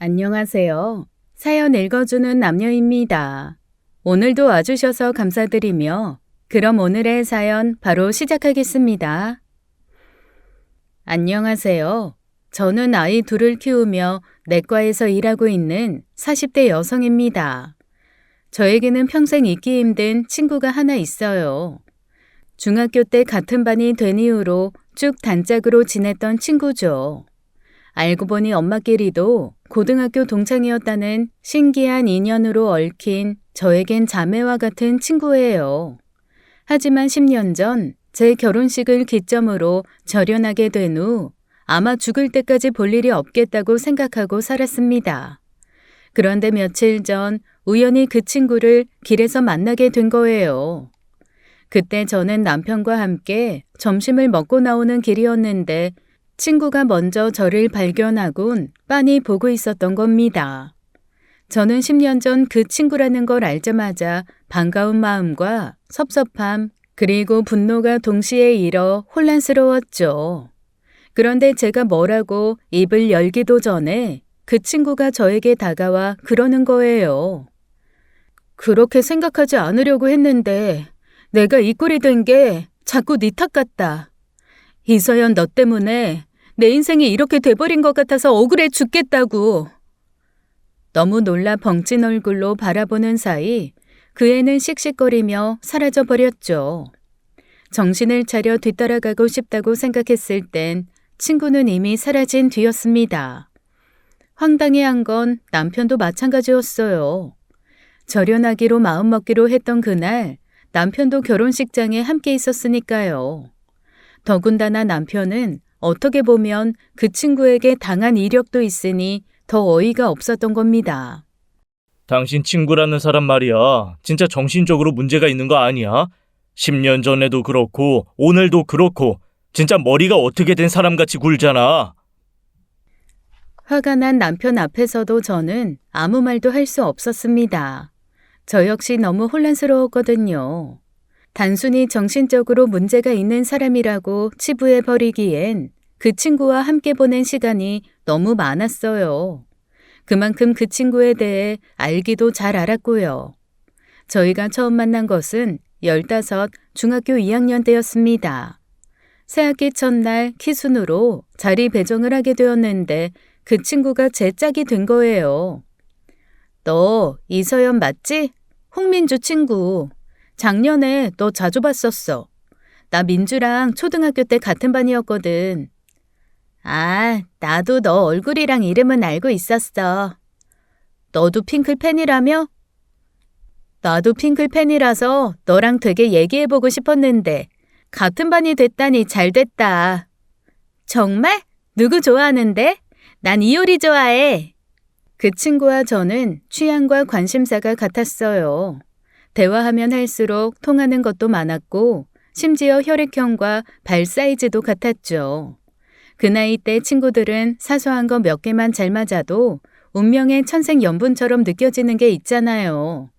안녕하세요. 사연 읽어주는 남녀입니다. 오늘도 와주셔서 감사드리며 그럼 오늘의 사연 바로 시작하겠습니다. 안녕하세요. 저는 아이 둘을 키우며 내과에서 일하고 있는 40대 여성입니다. 저에게는 평생 잊기 힘든 친구가 하나 있어요. 중학교 때 같은 반이 된 이후로 쭉 단짝으로 지냈던 친구죠. 알고 보니 엄마끼리도 고등학교 동창이었다는 신기한 인연으로 얽힌 저에겐 자매와 같은 친구예요. 하지만 10년 전 제 결혼식을 기점으로 절연하게 된 후 아마 죽을 때까지 볼 일이 없겠다고 생각하고 살았습니다. 그런데 며칠 전 우연히 그 친구를 길에서 만나게 된 거예요. 그때 저는 남편과 함께 점심을 먹고 나오는 길이었는데 친구가 먼저 저를 발견하곤 빤히 보고 있었던 겁니다. 저는 10년 전 그 친구라는 걸 알자마자 반가운 마음과 섭섭함 그리고 분노가 동시에 일어 혼란스러웠죠. 그런데 제가 뭐라고 입을 열기도 전에 그 친구가 저에게 다가와 그러는 거예요. 그렇게 생각하지 않으려고 했는데 내가 이 꼴이 된 게 자꾸 네 탓 같다. 이서연 너 때문에 내 인생이 이렇게 돼버린 것 같아서 억울해 죽겠다고. 너무 놀라 벙찐 얼굴로 바라보는 사이 그 애는 씩씩거리며 사라져버렸죠. 정신을 차려 뒤따라가고 싶다고 생각했을 땐 친구는 이미 사라진 뒤였습니다. 황당해한 건 남편도 마찬가지였어요. 절연하기로 마음먹기로 했던 그날 남편도 결혼식장에 함께 있었으니까요. 더군다나 남편은 어떻게 보면 그 친구에게 당한 이력도 있으니 더 어이가 없었던 겁니다. 당신 친구라는 사람 말이야. 진짜 정신적으로 문제가 있는 거 아니야? 10년 전에도 그렇고 오늘도 그렇고 진짜 머리가 어떻게 된 사람같이 굴잖아. 화가 난 남편 앞에서도 저는 아무 말도 할 수 없었습니다. 저 역시 너무 혼란스러웠거든요. 단순히 정신적으로 문제가 있는 사람이라고 치부해버리기엔 그 친구와 함께 보낸 시간이 너무 많았어요. 그만큼 그 친구에 대해 알기도 잘 알았고요. 저희가 처음 만난 것은 15 중학교 2학년 때였습니다. 새학기 첫날 키순으로 자리 배정을 하게 되었는데 그 친구가 제 짝이 된 거예요. 너 이서연 맞지? 홍민주 친구. 작년에 너 자주 봤었어. 나 민주랑 초등학교 때 같은 반이었거든. 아, 나도 너 얼굴이랑 이름은 알고 있었어. 너도 핑클 팬이라며? 나도 핑클 팬이라서 너랑 되게 얘기해보고 싶었는데 같은 반이 됐다니 잘 됐다. 정말? 누구 좋아하는데? 난 이효리 좋아해. 그 친구와 저는 취향과 관심사가 같았어요. 대화하면 할수록 통하는 것도 많았고 심지어 혈액형과 발 사이즈도 같았죠. 그 나이 때 친구들은 사소한 거 몇 개만 잘 맞아도 운명의 천생연분처럼 느껴지는 게 있잖아요.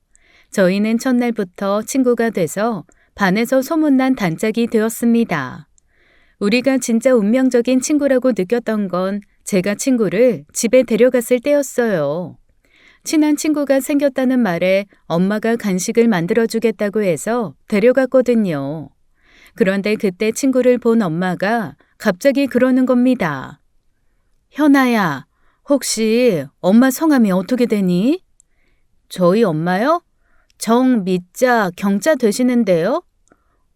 저희는 첫날부터 친구가 돼서 반에서 소문난 단짝이 되었습니다. 우리가 진짜 운명적인 친구라고 느꼈던 건 제가 친구를 집에 데려갔을 때였어요. 친한 친구가 생겼다는 말에 엄마가 간식을 만들어주겠다고 해서 데려갔거든요. 그런데 그때 친구를 본 엄마가 갑자기 그러는 겁니다. 현아야, 혹시 엄마 성함이 어떻게 되니? 저희 엄마요? 정미자 경자 되시는데요?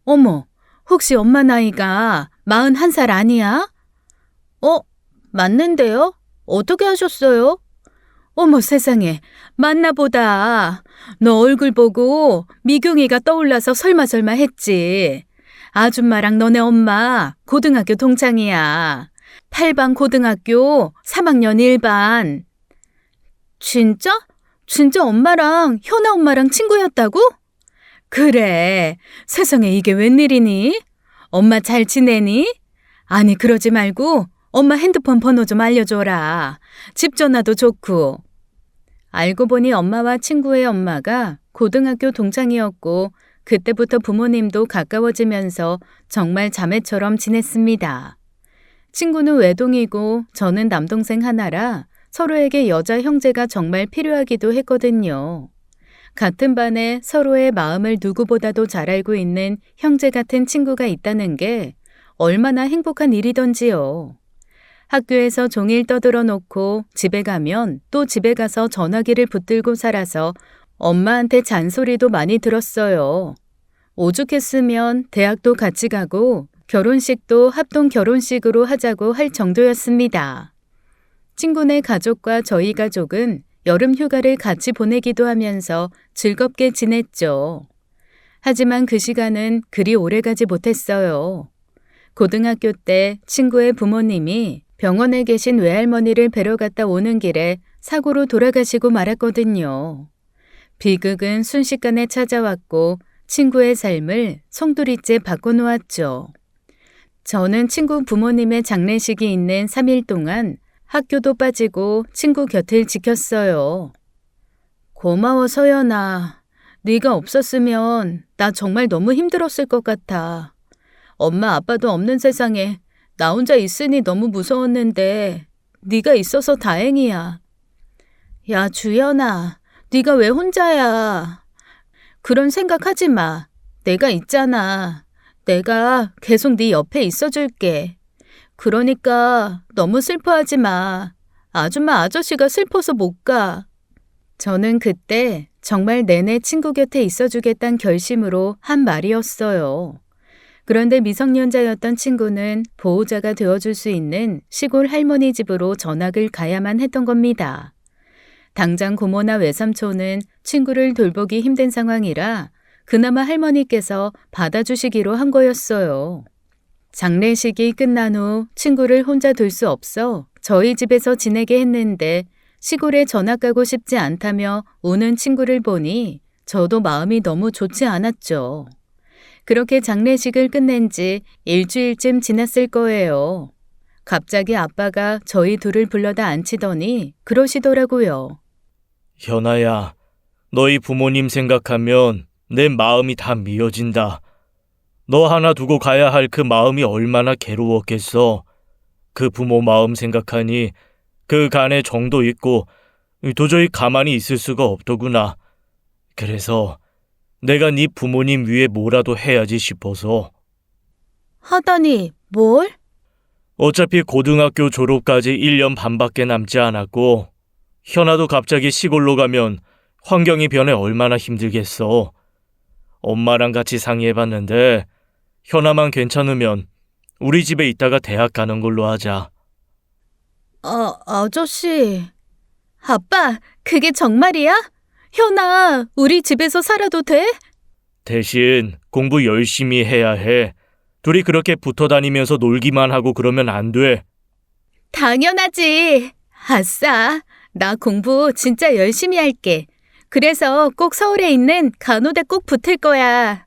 어머, 혹시 엄마 나이가 41살 아니야? 맞는데요? 어떻게 하셨어요? 어머 세상에, 맞나 보다. 너 얼굴 보고 미경이가 떠올라서 설마 했지. 아줌마랑 너네 엄마 고등학교 동창이야. 8반 고등학교 3학년 1반. 진짜? 진짜 엄마랑 현아 엄마랑 친구였다고? 그래. 세상에 이게 웬일이니? 엄마 잘 지내니? 아니 그러지 말고 엄마 핸드폰 번호 좀 알려줘라. 집 전화도 좋고. 알고 보니 엄마와 친구의 엄마가 고등학교 동창이었고 그때부터 부모님도 가까워지면서 정말 자매처럼 지냈습니다. 친구는 외동이고 저는 남동생 하나라 서로에게 여자 형제가 정말 필요하기도 했거든요. 같은 반에 서로의 마음을 누구보다도 잘 알고 있는 형제 같은 친구가 있다는 게 얼마나 행복한 일이던지요. 학교에서 종일 떠들어 놓고 집에 가면 또 집에 가서 전화기를 붙들고 살아서 엄마한테 잔소리도 많이 들었어요. 오죽했으면 대학도 같이 가고 결혼식도 합동 결혼식으로 하자고 할 정도였습니다. 친구네 가족과 저희 가족은 여름 휴가를 같이 보내기도 하면서 즐겁게 지냈죠. 하지만 그 시간은 그리 오래가지 못했어요. 고등학교 때 친구의 부모님이 병원에 계신 외할머니를 뵈러 갔다 오는 길에 사고로 돌아가시고 말았거든요. 비극은 순식간에 찾아왔고 친구의 삶을 송두리째 바꿔놓았죠. 저는 친구 부모님의 장례식이 있는 3일 동안 학교도 빠지고 친구 곁을 지켰어요. 고마워 서연아. 네가 없었으면 나 정말 너무 힘들었을 것 같아. 엄마 아빠도 없는 세상에 나 혼자 있으니 너무 무서웠는데 네가 있어서 다행이야. 야 주연아, 네가 왜 혼자야? 그런 생각하지 마. 내가 있잖아. 내가 계속 네 옆에 있어줄게. 그러니까 너무 슬퍼하지 마. 아줌마 아저씨가 슬퍼서 못 가. 저는 그때 정말 내내 친구 곁에 있어주겠다는 결심으로 한 말이었어요. 그런데 미성년자였던 친구는 보호자가 되어줄 수 있는 시골 할머니 집으로 전학을 가야만 했던 겁니다. 당장 고모나 외삼촌은 친구를 돌보기 힘든 상황이라 그나마 할머니께서 받아주시기로 한 거였어요. 장례식이 끝난 후 친구를 혼자 둘 수 없어 저희 집에서 지내게 했는데 시골에 전학 가고 싶지 않다며 우는 친구를 보니 저도 마음이 너무 좋지 않았죠. 그렇게 장례식을 끝낸 지 일주일쯤 지났을 거예요. 갑자기 아빠가 저희 둘을 불러다 앉히더니 그러시더라고요. 현아야, 너희 부모님 생각하면 내 마음이 다 미어진다. 너 하나 두고 가야 할 그 마음이 얼마나 괴로웠겠어. 그 부모 마음 생각하니 그 간에 정도 있고 도저히 가만히 있을 수가 없더구나. 그래서 내가 네 부모님 위해 뭐라도 해야지 싶어서. 하다니 뭘? 어차피 고등학교 졸업까지 1년 반밖에 남지 않았고 현아도 갑자기 시골로 가면 환경이 변해 얼마나 힘들겠어. 엄마랑 같이 상의해봤는데 현아만 괜찮으면 우리 집에 있다가 대학 가는 걸로 하자. 아저씨. 아빠, 그게 정말이야? 현아, 우리 집에서 살아도 돼? 대신 공부 열심히 해야 해. 둘이 그렇게 붙어 다니면서 놀기만 하고 그러면 안 돼. 당연하지. 아싸, 나 공부 진짜 열심히 할게. 그래서 꼭 서울에 있는 간호대 꼭 붙을 거야.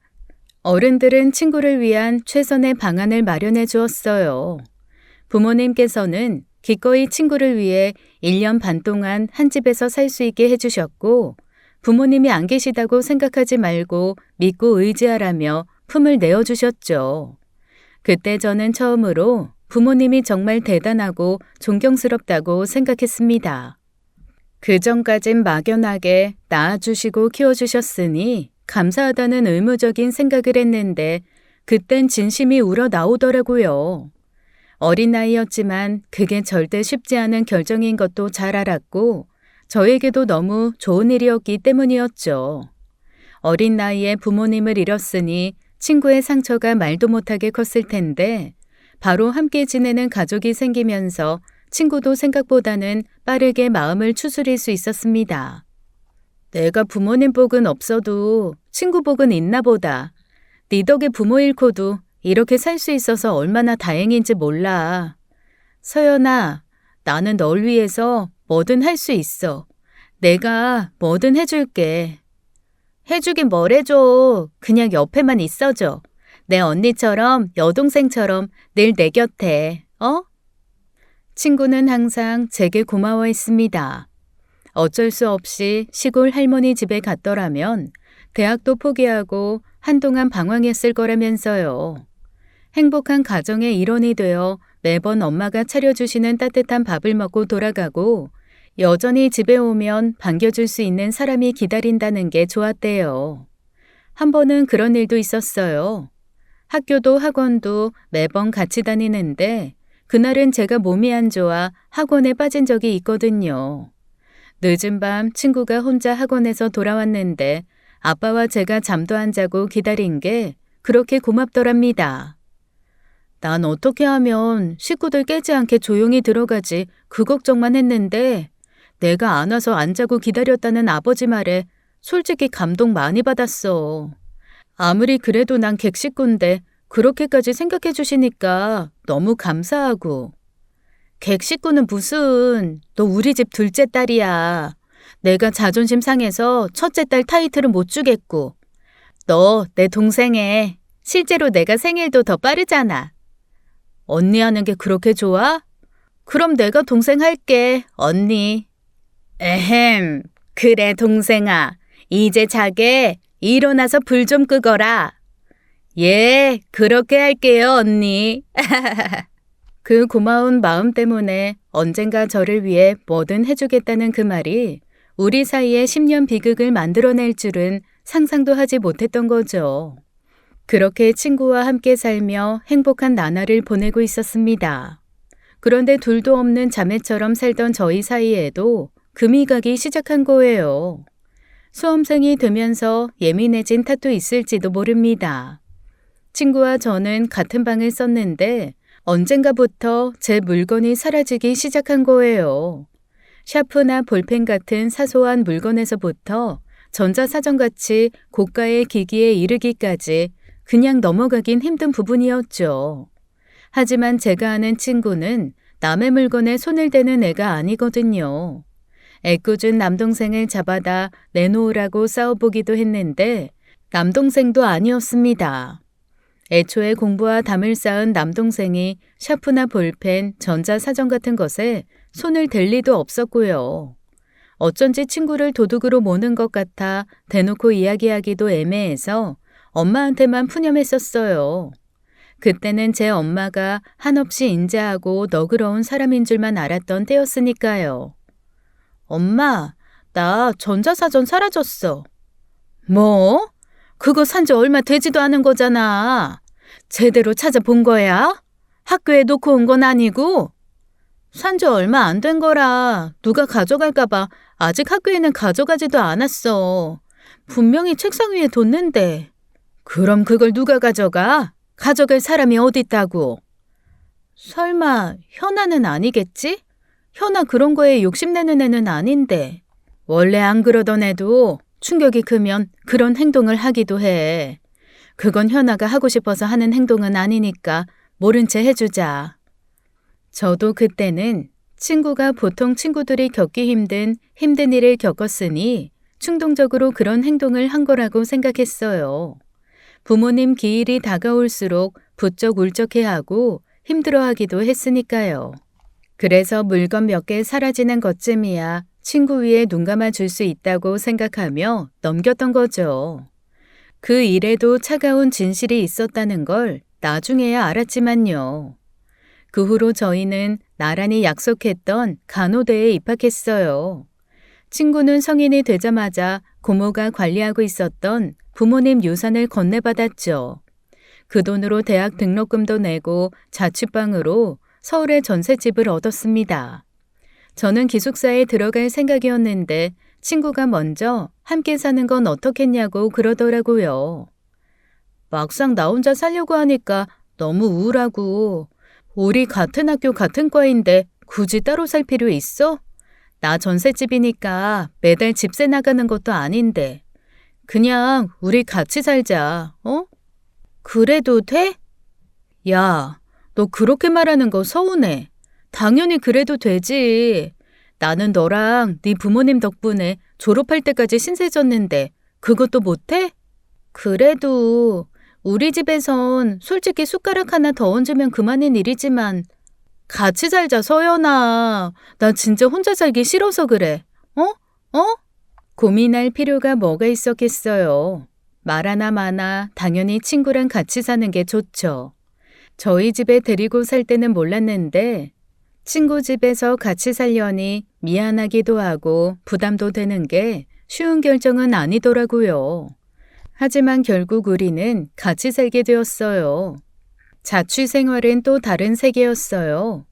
어른들은 친구를 위한 최선의 방안을 마련해 주었어요. 부모님께서는 기꺼이 친구를 위해 1년 반 동안 한 집에서 살 수 있게 해주셨고, 부모님이 안 계시다고 생각하지 말고 믿고 의지하라며 품을 내어주셨죠. 그때 저는 처음으로 부모님이 정말 대단하고 존경스럽다고 생각했습니다. 그전까진 막연하게 낳아주시고 키워주셨으니 감사하다는 의무적인 생각을 했는데 그땐 진심이 우러나오더라고요. 어린 나이였지만 그게 절대 쉽지 않은 결정인 것도 잘 알았고 저에게도 너무 좋은 일이었기 때문이었죠. 어린 나이에 부모님을 잃었으니 친구의 상처가 말도 못하게 컸을 텐데 바로 함께 지내는 가족이 생기면서 친구도 생각보다는 빠르게 마음을 추스릴 수 있었습니다. 내가 부모님 복은 없어도 친구 복은 있나 보다. 네 덕에 부모 잃고도 이렇게 살 수 있어서 얼마나 다행인지 몰라. 서연아, 나는 널 위해서 뭐든 할 수 있어. 내가 뭐든 해줄게. 해주긴 뭘 해줘. 그냥 옆에만 있어줘. 내 언니처럼 여동생처럼 늘 내 곁에. 친구는 항상 제게 고마워했습니다. 어쩔 수 없이 시골 할머니 집에 갔더라면 대학도 포기하고 한동안 방황했을 거라면서요. 행복한 가정의 일원이 되어 매번 엄마가 차려주시는 따뜻한 밥을 먹고 돌아가고 여전히 집에 오면 반겨줄 수 있는 사람이 기다린다는 게 좋았대요. 한 번은 그런 일도 있었어요. 학교도 학원도 매번 같이 다니는데 그날은 제가 몸이 안 좋아 학원에 빠진 적이 있거든요. 늦은 밤 친구가 혼자 학원에서 돌아왔는데 아빠와 제가 잠도 안 자고 기다린 게 그렇게 고맙더랍니다. 난 어떻게 하면 식구들 깨지 않게 조용히 들어가지 그 걱정만 했는데 내가 안 와서 안 자고 기다렸다는 아버지 말에 솔직히 감동 많이 받았어. 아무리 그래도 난 객식구인데 그렇게까지 생각해 주시니까 너무 감사하고. 객식구는 무슨, 너 우리 집 둘째 딸이야. 내가 자존심 상해서 첫째 딸 타이틀은 못 주겠고. 너 내 동생애. 실제로 내가 생일도 더 빠르잖아. 언니 하는 게 그렇게 좋아? 그럼 내가 동생 할게, 언니. 에헴, 그래 동생아. 이제 자게. 일어나서 불 좀 끄거라. 예, 그렇게 할게요, 언니. 그 고마운 마음 때문에 언젠가 저를 위해 뭐든 해주겠다는 그 말이 우리 사이에 10년 비극을 만들어낼 줄은 상상도 하지 못했던 거죠. 그렇게 친구와 함께 살며 행복한 나날을 보내고 있었습니다. 그런데 둘도 없는 자매처럼 살던 저희 사이에도 금이 가기 시작한 거예요. 수험생이 되면서 예민해진 탓도 있을지도 모릅니다. 친구와 저는 같은 방을 썼는데 언젠가부터 제 물건이 사라지기 시작한 거예요. 샤프나 볼펜 같은 사소한 물건에서부터 전자사전같이 고가의 기기에 이르기까지 그냥 넘어가긴 힘든 부분이었죠. 하지만 제가 아는 친구는 남의 물건에 손을 대는 애가 아니거든요. 애꿎은 남동생을 잡아다 내놓으라고 싸워보기도 했는데 남동생도 아니었습니다. 애초에 공부와 담을 쌓은 남동생이 샤프나 볼펜, 전자사전 같은 것에 손을 댈 리도 없었고요. 어쩐지 친구를 도둑으로 모는 것 같아 대놓고 이야기하기도 애매해서 엄마한테만 푸념했었어요. 그때는 제 엄마가 한없이 인자하고 너그러운 사람인 줄만 알았던 때였으니까요. 엄마, 나 전자사전 사라졌어. 뭐? 그거 산 지 얼마 되지도 않은 거잖아. 제대로 찾아본 거야? 학교에 놓고 온 건 아니고? 산 지 얼마 안 된 거라 누가 가져갈까봐 아직 학교에는 가져가지도 않았어. 분명히 책상 위에 뒀는데. 그럼 그걸 누가 가져가? 가져갈 사람이 어딨다고? 설마 현아는 아니겠지? 현아 그런 거에 욕심내는 애는 아닌데. 원래 안 그러던 애도 충격이 크면 그런 행동을 하기도 해. 그건 현아가 하고 싶어서 하는 행동은 아니니까 모른 채 해주자. 저도 그때는 친구가 보통 친구들이 겪기 힘든 일을 겪었으니 충동적으로 그런 행동을 한 거라고 생각했어요. 부모님 기일이 다가올수록 부쩍 울적해하고 힘들어하기도 했으니까요. 그래서 물건 몇 개 사라지는 것쯤이야 친구 위에 눈 감아 줄 수 있다고 생각하며 넘겼던 거죠. 그 일에도 차가운 진실이 있었다는 걸 나중에야 알았지만요. 그 후로 저희는 나란히 약속했던 간호대에 입학했어요. 친구는 성인이 되자마자 고모가 관리하고 있었던 부모님 유산을 건네받았죠. 그 돈으로 대학 등록금도 내고 자취방으로 서울에 전셋집을 얻었습니다. 저는 기숙사에 들어갈 생각이었는데 친구가 먼저 함께 사는 건 어떻겠냐고 그러더라고요. 막상 나 혼자 살려고 하니까 너무 우울하고 우리 같은 학교 같은 과인데 굳이 따로 살 필요 있어? 나 전셋집이니까 매달 집세 나가는 것도 아닌데 그냥 우리 같이 살자, 어? 그래도 돼? 야, 너 그렇게 말하는 거 서운해. 당연히 그래도 되지. 나는 너랑 네 부모님 덕분에 졸업할 때까지 신세 졌는데 그것도 못해? 그래도 우리 집에선 솔직히 숟가락 하나 더 얹으면 그만인 일이지만 같이 살자 서연아. 나 진짜 혼자 살기 싫어서 그래. 어? 고민할 필요가 뭐가 있었겠어요. 말 하나 마나 당연히 친구랑 같이 사는 게 좋죠. 저희 집에 데리고 살 때는 몰랐는데 친구 집에서 같이 살려니 미안하기도 하고 부담도 되는 게 쉬운 결정은 아니더라고요. 하지만 결국 우리는 같이 살게 되었어요. 자취 생활은 또 다른 세계였어요.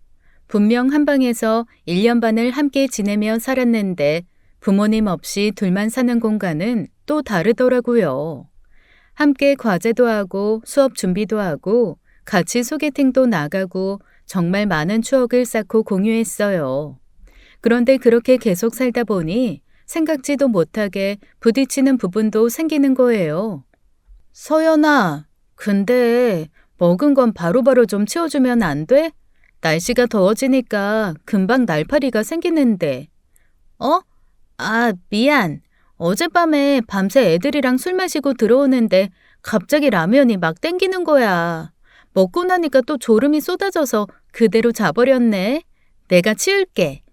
분명 한 방에서 1년 반을 함께 지내며 살았는데 부모님 없이 둘만 사는 공간은 또 다르더라고요. 함께 과제도 하고 수업 준비도 하고 같이 소개팅도 나가고 정말 많은 추억을 쌓고 공유했어요. 그런데 그렇게 계속 살다 보니 생각지도 못하게 부딪히는 부분도 생기는 거예요. 서연아, 근데 먹은 건 바로바로 좀 치워주면 안 돼? 날씨가 더워지니까 금방 날파리가 생기는데. 어? 아, 미안. 어젯밤에 밤새 애들이랑 술 마시고 들어오는데 갑자기 라면이 막 땡기는 거야. 먹고 나니까 또 졸음이 쏟아져서 그대로 자버렸네. 내가 치울게.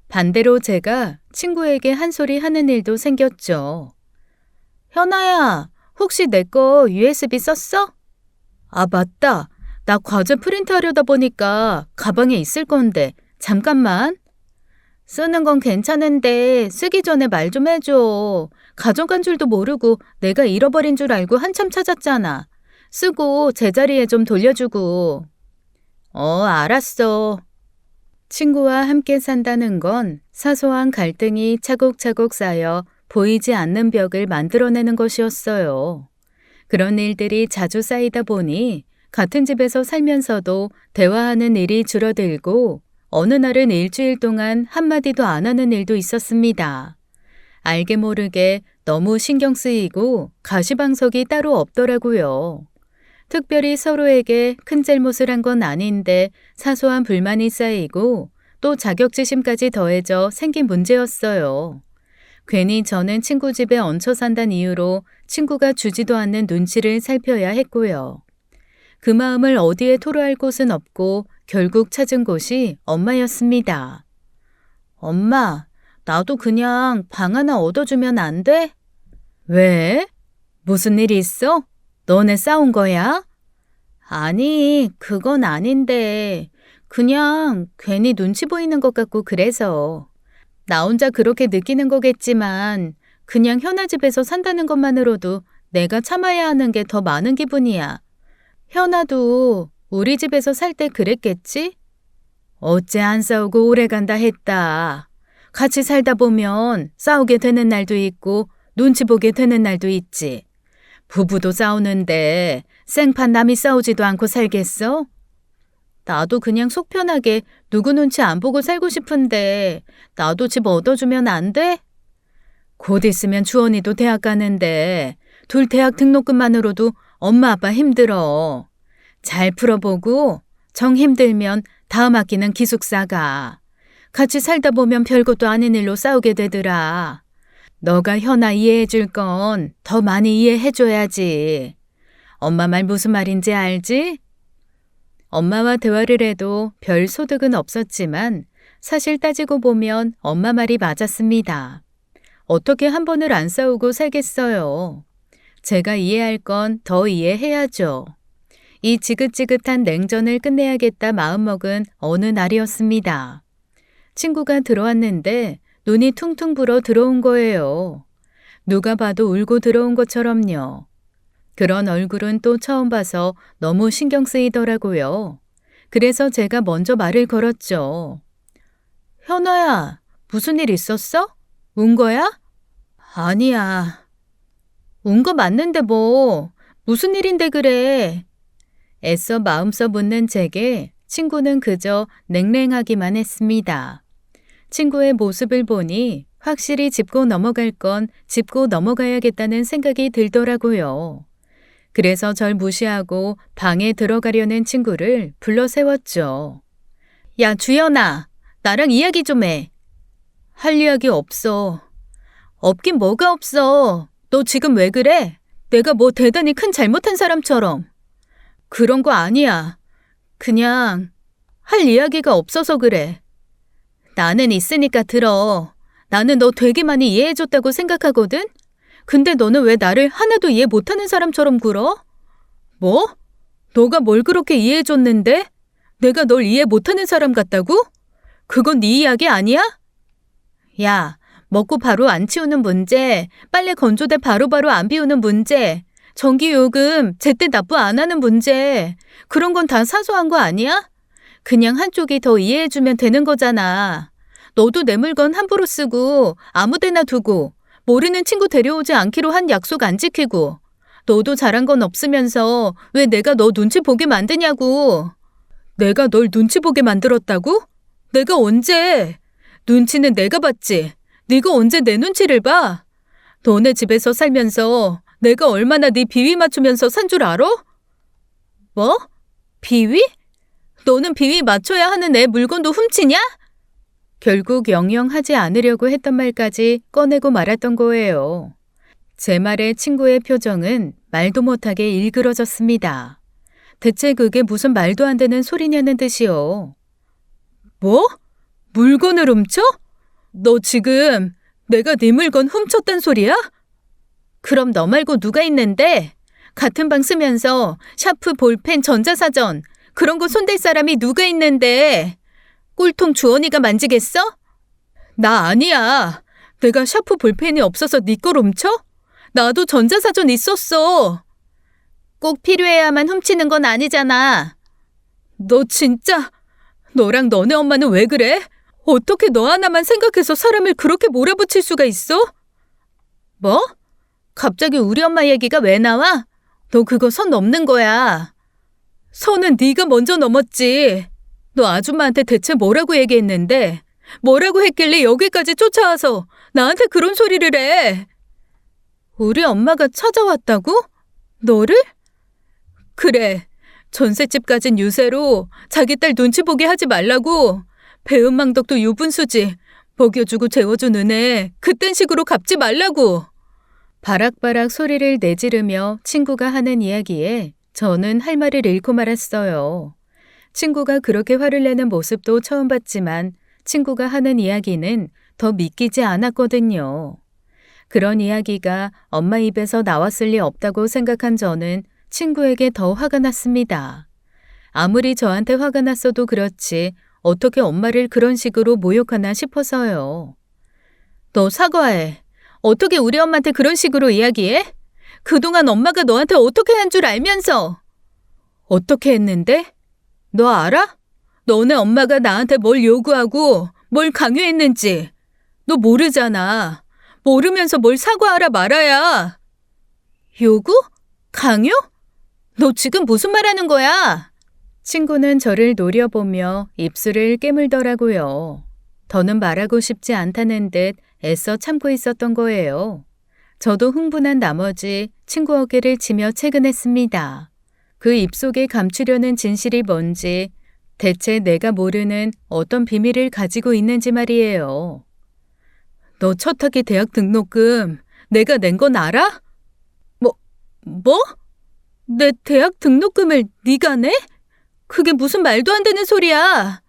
반대로 제가 친구에게 한 소리 하는 일도 생겼죠. 현아야, 혹시 내 거 USB 썼어? 아, 맞다. 나 과제 프린트하려다 보니까 가방에 있을 건데 잠깐만. 쓰는 건 괜찮은데 쓰기 전에 말 좀 해줘. 가져간 줄도 모르고 내가 잃어버린 줄 알고 한참 찾았잖아. 쓰고 제자리에 좀 돌려주고. 알았어. 친구와 함께 산다는 건 사소한 갈등이 차곡차곡 쌓여 보이지 않는 벽을 만들어내는 것이었어요. 그런 일들이 자주 쌓이다 보니 같은 집에서 살면서도 대화하는 일이 줄어들고 어느 날은 일주일 동안 한마디도 안 하는 일도 있었습니다. 알게 모르게 너무 신경 쓰이고 가시방석이 따로 없더라고요. 특별히 서로에게 큰 잘못을 한 건 아닌데 사소한 불만이 쌓이고 또 자격지심까지 더해져 생긴 문제였어요. 괜히 저는 친구 집에 얹혀 산다는 이유로 친구가 주지도 않는 눈치를 살펴야 했고요. 그 마음을 어디에 토로할 곳은 없고 결국 찾은 곳이 엄마였습니다. 엄마, 나도 그냥 방 하나 얻어주면 안 돼? 왜? 무슨 일이 있어? 너네 싸운 거야? 아니, 그건 아닌데 그냥 괜히 눈치 보이는 것 같고 그래서. 나 혼자 그렇게 느끼는 거겠지만 그냥 현아 집에서 산다는 것만으로도 내가 참아야 하는 게 더 많은 기분이야. 현아도 우리 집에서 살 때 그랬겠지? 어째 안 싸우고 오래 간다 했다. 같이 살다 보면 싸우게 되는 날도 있고 눈치 보게 되는 날도 있지. 부부도 싸우는데 생판 남이 싸우지도 않고 살겠어? 나도 그냥 속 편하게 누구 눈치 안 보고 살고 싶은데 나도 집 얻어주면 안 돼? 곧 있으면 주원이도 대학 가는데 둘 대학 등록금만으로도 엄마 아빠 힘들어. 잘 풀어보고 정 힘들면 다음 학기는 기숙사 가. 같이 살다 보면 별것도 아닌 일로 싸우게 되더라. 너가 현아 이해해 줄 건 더 많이 이해해 줘야지. 엄마 말 무슨 말인지 알지? 엄마와 대화를 해도 별 소득은 없었지만 사실 따지고 보면 엄마 말이 맞았습니다. 어떻게 한 번을 안 싸우고 살겠어요. 제가 이해할 건 더 이해해야죠. 이 지긋지긋한 냉전을 끝내야겠다 마음먹은 어느 날이었습니다. 친구가 들어왔는데 눈이 퉁퉁 불어 들어온 거예요. 누가 봐도 울고 들어온 것처럼요. 그런 얼굴은 또 처음 봐서 너무 신경 쓰이더라고요. 그래서 제가 먼저 말을 걸었죠. 현아야, 무슨 일 있었어? 운 거야? 아니야. 운 거 맞는데 뭐. 무슨 일인데 그래. 애써 마음써 묻는 제게 친구는 그저 냉랭하기만 했습니다. 친구의 모습을 보니 확실히 짚고 넘어갈 건 짚고 넘어가야겠다는 생각이 들더라고요. 그래서 절 무시하고 방에 들어가려는 친구를 불러 세웠죠. 야, 주연아, 나랑 이야기 좀 해. 할 이야기 없어. 없긴 뭐가 없어. 너 지금 왜 그래? 내가 뭐 대단히 큰 잘못한 사람처럼. 그런 거 아니야. 그냥 할 이야기가 없어서 그래. 나는 있으니까 들어. 나는 너 되게 많이 이해해줬다고 생각하거든? 근데 너는 왜 나를 하나도 이해 못하는 사람처럼 굴어? 뭐? 너가 뭘 그렇게 이해해줬는데? 내가 널 이해 못하는 사람 같다고? 그건 네 이야기 아니야? 야, 먹고 바로 안 치우는 문제, 빨래 건조대 바로바로 안 비우는 문제, 전기요금 제때 납부 안 하는 문제, 그런 건 다 사소한 거 아니야? 그냥 한쪽이 더 이해해주면 되는 거잖아. 너도 내 물건 함부로 쓰고 아무 데나 두고 모르는 친구 데려오지 않기로 한 약속 안 지키고 너도 잘한 건 없으면서 왜 내가 너 눈치 보게 만드냐고. 내가 널 눈치 보게 만들었다고? 내가 언제? 눈치는 내가 봤지. 네가 언제 내 눈치를 봐? 너네 집에서 살면서 내가 얼마나 네 비위 맞추면서 산 줄 알아? 뭐? 비위? 너는 비위 맞춰야 하는 내 물건도 훔치냐? 결국 영영하지 않으려고 했던 말까지 꺼내고 말았던 거예요. 제 말에 친구의 표정은 말도 못하게 일그러졌습니다. 대체 그게 무슨 말도 안 되는 소리냐는 듯이요. 뭐? 물건을 훔쳐? 너 지금 내가 네 물건 훔쳤단 소리야? 그럼 너 말고 누가 있는데? 같은 방 쓰면서 샤프, 볼펜, 전자사전 그런 거 손댈 사람이 누가 있는데? 꼴통 주원이가 만지겠어? 나 아니야. 내가 샤프 볼펜이 없어서 네 걸 훔쳐? 나도 전자사전 있었어. 꼭 필요해야만 훔치는 건 아니잖아. 너 진짜, 너랑 너네 엄마는 왜 그래? 어떻게 너 하나만 생각해서 사람을 그렇게 몰아붙일 수가 있어? 뭐? 갑자기 우리 엄마 얘기가 왜 나와? 너 그거 선 넘는 거야. 선은 네가 먼저 넘었지. 너 아줌마한테 대체 뭐라고 얘기했는데? 뭐라고 했길래 여기까지 쫓아와서 나한테 그런 소리를 해? 우리 엄마가 찾아왔다고? 너를? 그래. 전셋집 가진 유세로 자기 딸 눈치 보게 하지 말라고. 배은망덕도 유분수지. 먹여주고 재워주는 애 그딴 식으로 갚지 말라고. 바락바락 소리를 내지르며 친구가 하는 이야기에 저는 할 말을 잃고 말았어요. 친구가 그렇게 화를 내는 모습도 처음 봤지만 친구가 하는 이야기는 더 믿기지 않았거든요. 그런 이야기가 엄마 입에서 나왔을 리 없다고 생각한 저는 친구에게 더 화가 났습니다. 아무리 저한테 화가 났어도 그렇지 어떻게 엄마를 그런 식으로 모욕하나 싶어서요. 너 사과해. 어떻게 우리 엄마한테 그런 식으로 이야기해? 그동안 엄마가 너한테 어떻게 한 줄 알면서. 어떻게 했는데? 너 알아? 너네 엄마가 나한테 뭘 요구하고 뭘 강요했는지. 너 모르잖아. 모르면서 뭘 사과하라 말아야. 요구? 강요? 너 지금 무슨 말 하는 거야? 친구는 저를 노려보며 입술을 깨물더라고요. 더는 말하고 싶지 않다는 듯 애써 참고 있었던 거예요. 저도 흥분한 나머지 친구 어깨를 치며 채근했습니다. 그 입속에 감추려는 진실이 뭔지, 대체 내가 모르는 어떤 비밀을 가지고 있는지 말이에요. 너 첫 학기 대학 등록금 내가 낸 건 알아? 뭐? 내 대학 등록금을 네가 내? 그게 무슨 말도 안 되는 소리야.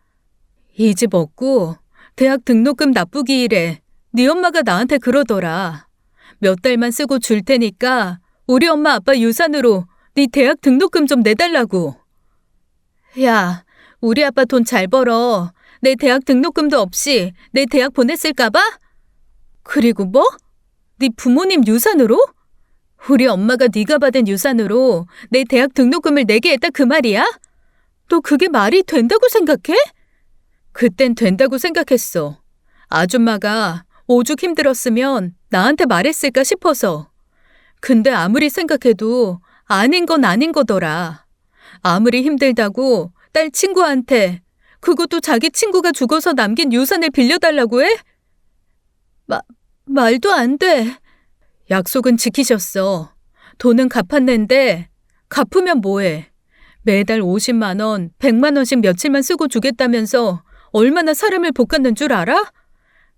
이 집 없고 대학 등록금 납부기일에 네 엄마가 나한테 그러더라. 몇 달만 쓰고 줄 테니까 우리 엄마 아빠 유산으로 네 대학 등록금 좀 내달라고. 야, 우리 아빠 돈 잘 벌어. 내 대학 등록금도 없이 내 대학 보냈을까 봐? 그리고 뭐? 네 부모님 유산으로? 우리 엄마가 네가 받은 유산으로 내 대학 등록금을 내게 했다 그 말이야? 너 그게 말이 된다고 생각해? 그땐 된다고 생각했어. 아줌마가 오죽 힘들었으면 나한테 말했을까 싶어서. 근데 아무리 생각해도 아닌 건 아닌 거더라. 아무리 힘들다고 딸 친구한테 그것도 자기 친구가 죽어서 남긴 유산을 빌려달라고 해? 말도 안 돼. 약속은 지키셨어. 돈은 갚았는데 갚으면 뭐해? 매달 50만 원, 100만 원씩 며칠만 쓰고 주겠다면서 얼마나 사람을 볶았는 줄 알아?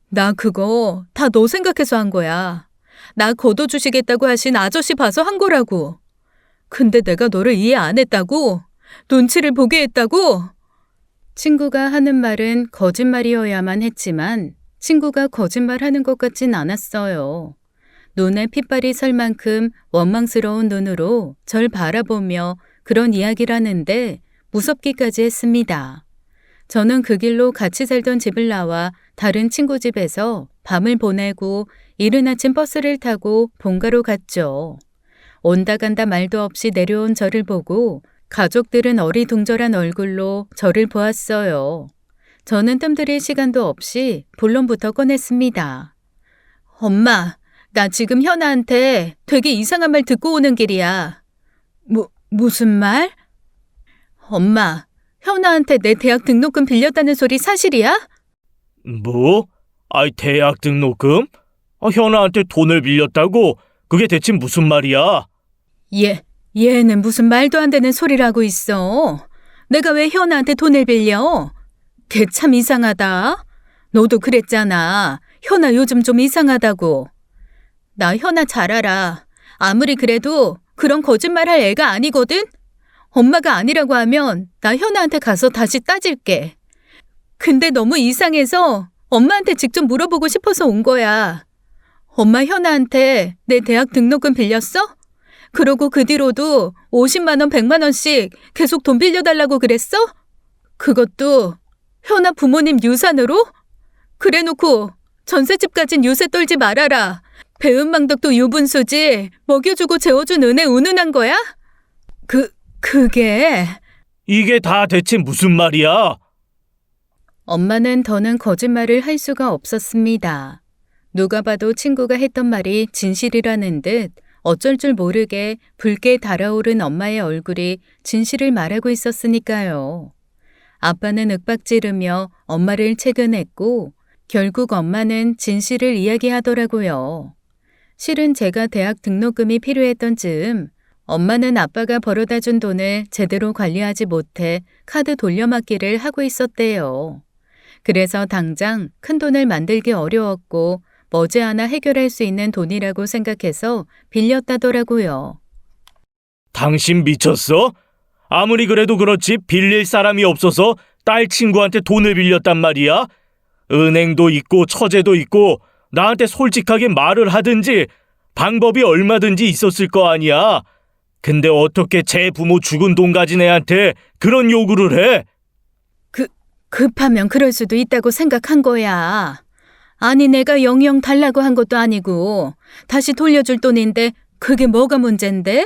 나 그거 다 너 생각해서 한 거야. 나 걷어주시겠다고 하신 아저씨 봐서 한 거라고. 근데 내가 너를 이해 안 했다고? 눈치를 보게 했다고? 친구가 하는 말은 거짓말이어야만 했지만 친구가 거짓말하는 것 같진 않았어요. 눈에 핏발이 설 만큼 원망스러운 눈으로 절 바라보며 그런 이야기를 하는데 무섭기까지 했습니다. 저는 그 길로 같이 살던 집을 나와 다른 친구 집에서 밤을 보내고 이른 아침 버스를 타고 본가로 갔죠. 온다 간다 말도 없이 내려온 저를 보고 가족들은 어리둥절한 얼굴로 저를 보았어요. 저는 뜸들일 시간도 없이 본론부터 꺼냈습니다. 엄마, 나 지금 현아한테 되게 이상한 말 듣고 오는 길이야. 무슨 말? 엄마, 현아한테 내 대학 등록금 빌렸다는 소리 사실이야? 뭐? 아이, 대학 등록금? 현아한테 돈을 빌렸다고? 그게 대체 무슨 말이야? 얘는 무슨 말도 안 되는 소리를 하고 있어. 내가 왜 현아한테 돈을 빌려? 걔 참 이상하다. 너도 그랬잖아. 현아 요즘 좀 이상하다고. 나 현아 잘 알아. 아무리 그래도 그런 거짓말 할 애가 아니거든? 엄마가 아니라고 하면 나 현아한테 가서 다시 따질게. 근데 너무 이상해서 엄마한테 직접 물어보고 싶어서 온 거야. 엄마 현아한테 내 대학 등록금 빌렸어? 그러고 그 뒤로도 50만 원, 100만 원씩 계속 돈 빌려달라고 그랬어? 그것도 현아 부모님 유산으로? 그래놓고 전셋집 가진 유세 떨지 말아라. 배은망덕도 유분수지 먹여주고 재워준 은혜 운운한 거야? 그게... 이게 다 대체 무슨 말이야? 엄마는 더는 거짓말을 할 수가 없었습니다. 누가 봐도 친구가 했던 말이 진실이라는 듯 어쩔 줄 모르게 붉게 달아오른 엄마의 얼굴이 진실을 말하고 있었으니까요. 아빠는 윽박지르며 엄마를 채근했고 결국 엄마는 진실을 이야기하더라고요. 실은 제가 대학 등록금이 필요했던 즈음 엄마는 아빠가 벌어다 준 돈을 제대로 관리하지 못해 카드 돌려막기를 하고 있었대요. 그래서 당장 큰 돈을 만들기 어려웠고 머지않아 해결할 수 있는 돈이라고 생각해서 빌렸다더라고요. 당신 미쳤어? 아무리 그래도 그렇지 빌릴 사람이 없어서 딸 친구한테 돈을 빌렸단 말이야? 은행도 있고 처제도 있고 나한테 솔직하게 말을 하든지 방법이 얼마든지 있었을 거 아니야. 근데 어떻게 제 부모 죽은 돈 가진 애한테 그런 요구를 해? 급하면 그럴 수도 있다고 생각한 거야. 아니 내가 영영 달라고 한 것도 아니고 다시 돌려줄 돈인데 그게 뭐가 문제인데?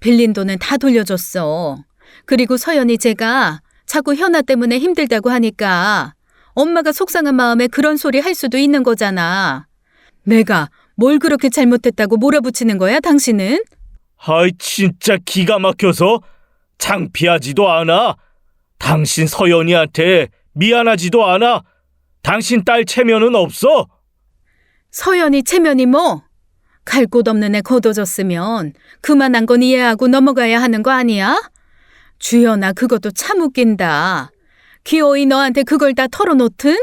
빌린 돈은 다 돌려줬어. 그리고 서연이 제가 자꾸 현아 때문에 힘들다고 하니까 엄마가 속상한 마음에 그런 소리 할 수도 있는 거잖아. 내가 뭘 그렇게 잘못했다고 몰아붙이는 거야, 당신은? 아이, 진짜 기가 막혀서 창피하지도 않아. 당신 서연이한테 미안하지도 않아. 당신 딸 체면은 없어? 서연이 체면이 뭐? 갈 곳 없는 애 거둬줬으면 그만한 건 이해하고 넘어가야 하는 거 아니야? 주연아, 그것도 참 웃긴다. 기어이 너한테 그걸 다 털어놓든?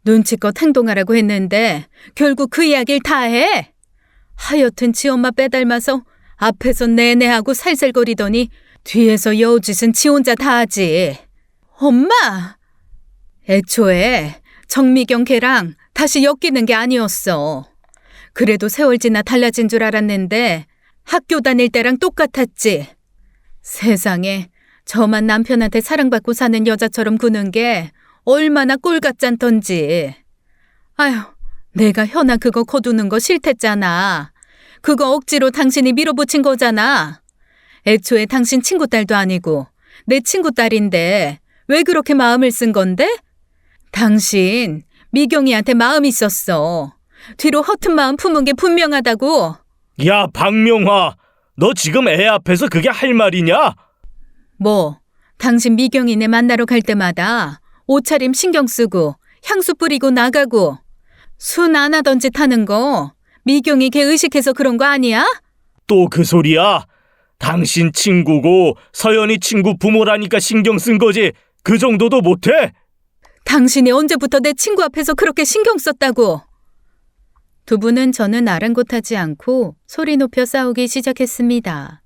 눈치껏 행동하라고 했는데 결국 그 이야기를 다 해? 하여튼 지 엄마 빼닮아서 앞에서 내내하고 살살거리더니 뒤에서 여우짓은 지 혼자 다 하지. 엄마! 애초에 정미경 걔랑 다시 엮이는 게 아니었어. 그래도 세월 지나 달라진 줄 알았는데 학교 다닐 때랑 똑같았지. 세상에 저만 남편한테 사랑받고 사는 여자처럼 구는 게 얼마나 꼴 같지 않던지. 아휴, 내가 현아 그거 거두는 거 싫댔잖아. 그거 억지로 당신이 밀어붙인 거잖아. 애초에 당신 친구 딸도 아니고 내 친구 딸인데 왜 그렇게 마음을 쓴 건데? 당신 미경이한테 마음 있었어. 뒤로 허튼 마음 품은 게 분명하다고. 야, 박명화, 너 지금 애 앞에서 그게 할 말이냐? 뭐, 당신 미경이네 만나러 갈 때마다 옷차림 신경 쓰고 향수 뿌리고 나가고 순 안 하던 짓 하는 거 미경이 걔 의식해서 그런 거 아니야? 또 그 소리야? 당신 친구고 서연이 친구 부모라니까 신경 쓴 거지. 그 정도도 못해? 당신이 언제부터 내 친구 앞에서 그렇게 신경 썼다고? 두 분은 저는 아랑곳하지 않고 소리 높여 싸우기 시작했습니다.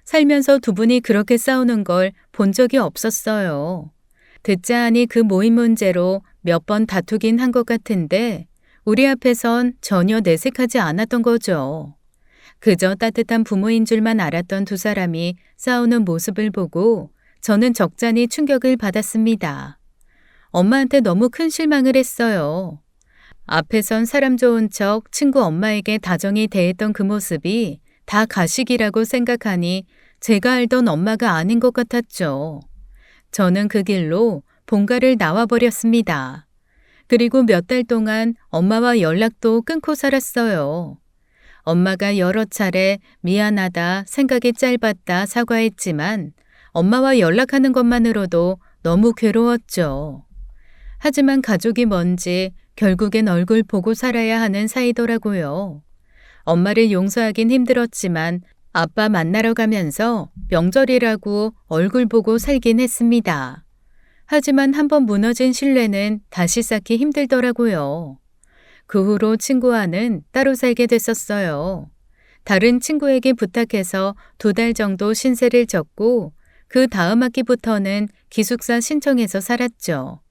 살면서 두 분이 그렇게 싸우는 걸 본 적이 없었어요. 듣자 하니 그 모임 문제로 몇 번 다투긴 한 것 같은데 우리 앞에선 전혀 내색하지 않았던 거죠. 그저 따뜻한 부모인 줄만 알았던 두 사람이 싸우는 모습을 보고 저는 적잖이 충격을 받았습니다. 엄마한테 너무 큰 실망을 했어요. 앞에선 사람 좋은 척 친구 엄마에게 다정히 대했던 그 모습이 다 가식이라고 생각하니 제가 알던 엄마가 아닌 것 같았죠. 저는 그 길로 본가를 나와버렸습니다. 그리고 몇 달 동안 엄마와 연락도 끊고 살았어요. 엄마가 여러 차례 미안하다, 생각이 짧았다 사과했지만 엄마와 연락하는 것만으로도 너무 괴로웠죠. 하지만 가족이 뭔지 결국엔 얼굴 보고 살아야 하는 사이더라고요. 엄마를 용서하긴 힘들었지만 아빠 만나러 가면서 명절이라고 얼굴 보고 살긴 했습니다. 하지만 한번 무너진 신뢰는 다시 쌓기 힘들더라고요. 그 후로 친구와는 따로 살게 됐었어요. 다른 친구에게 부탁해서 2달 정도 신세를 졌고 그 다음 학기부터는 기숙사 신청해서 살았죠.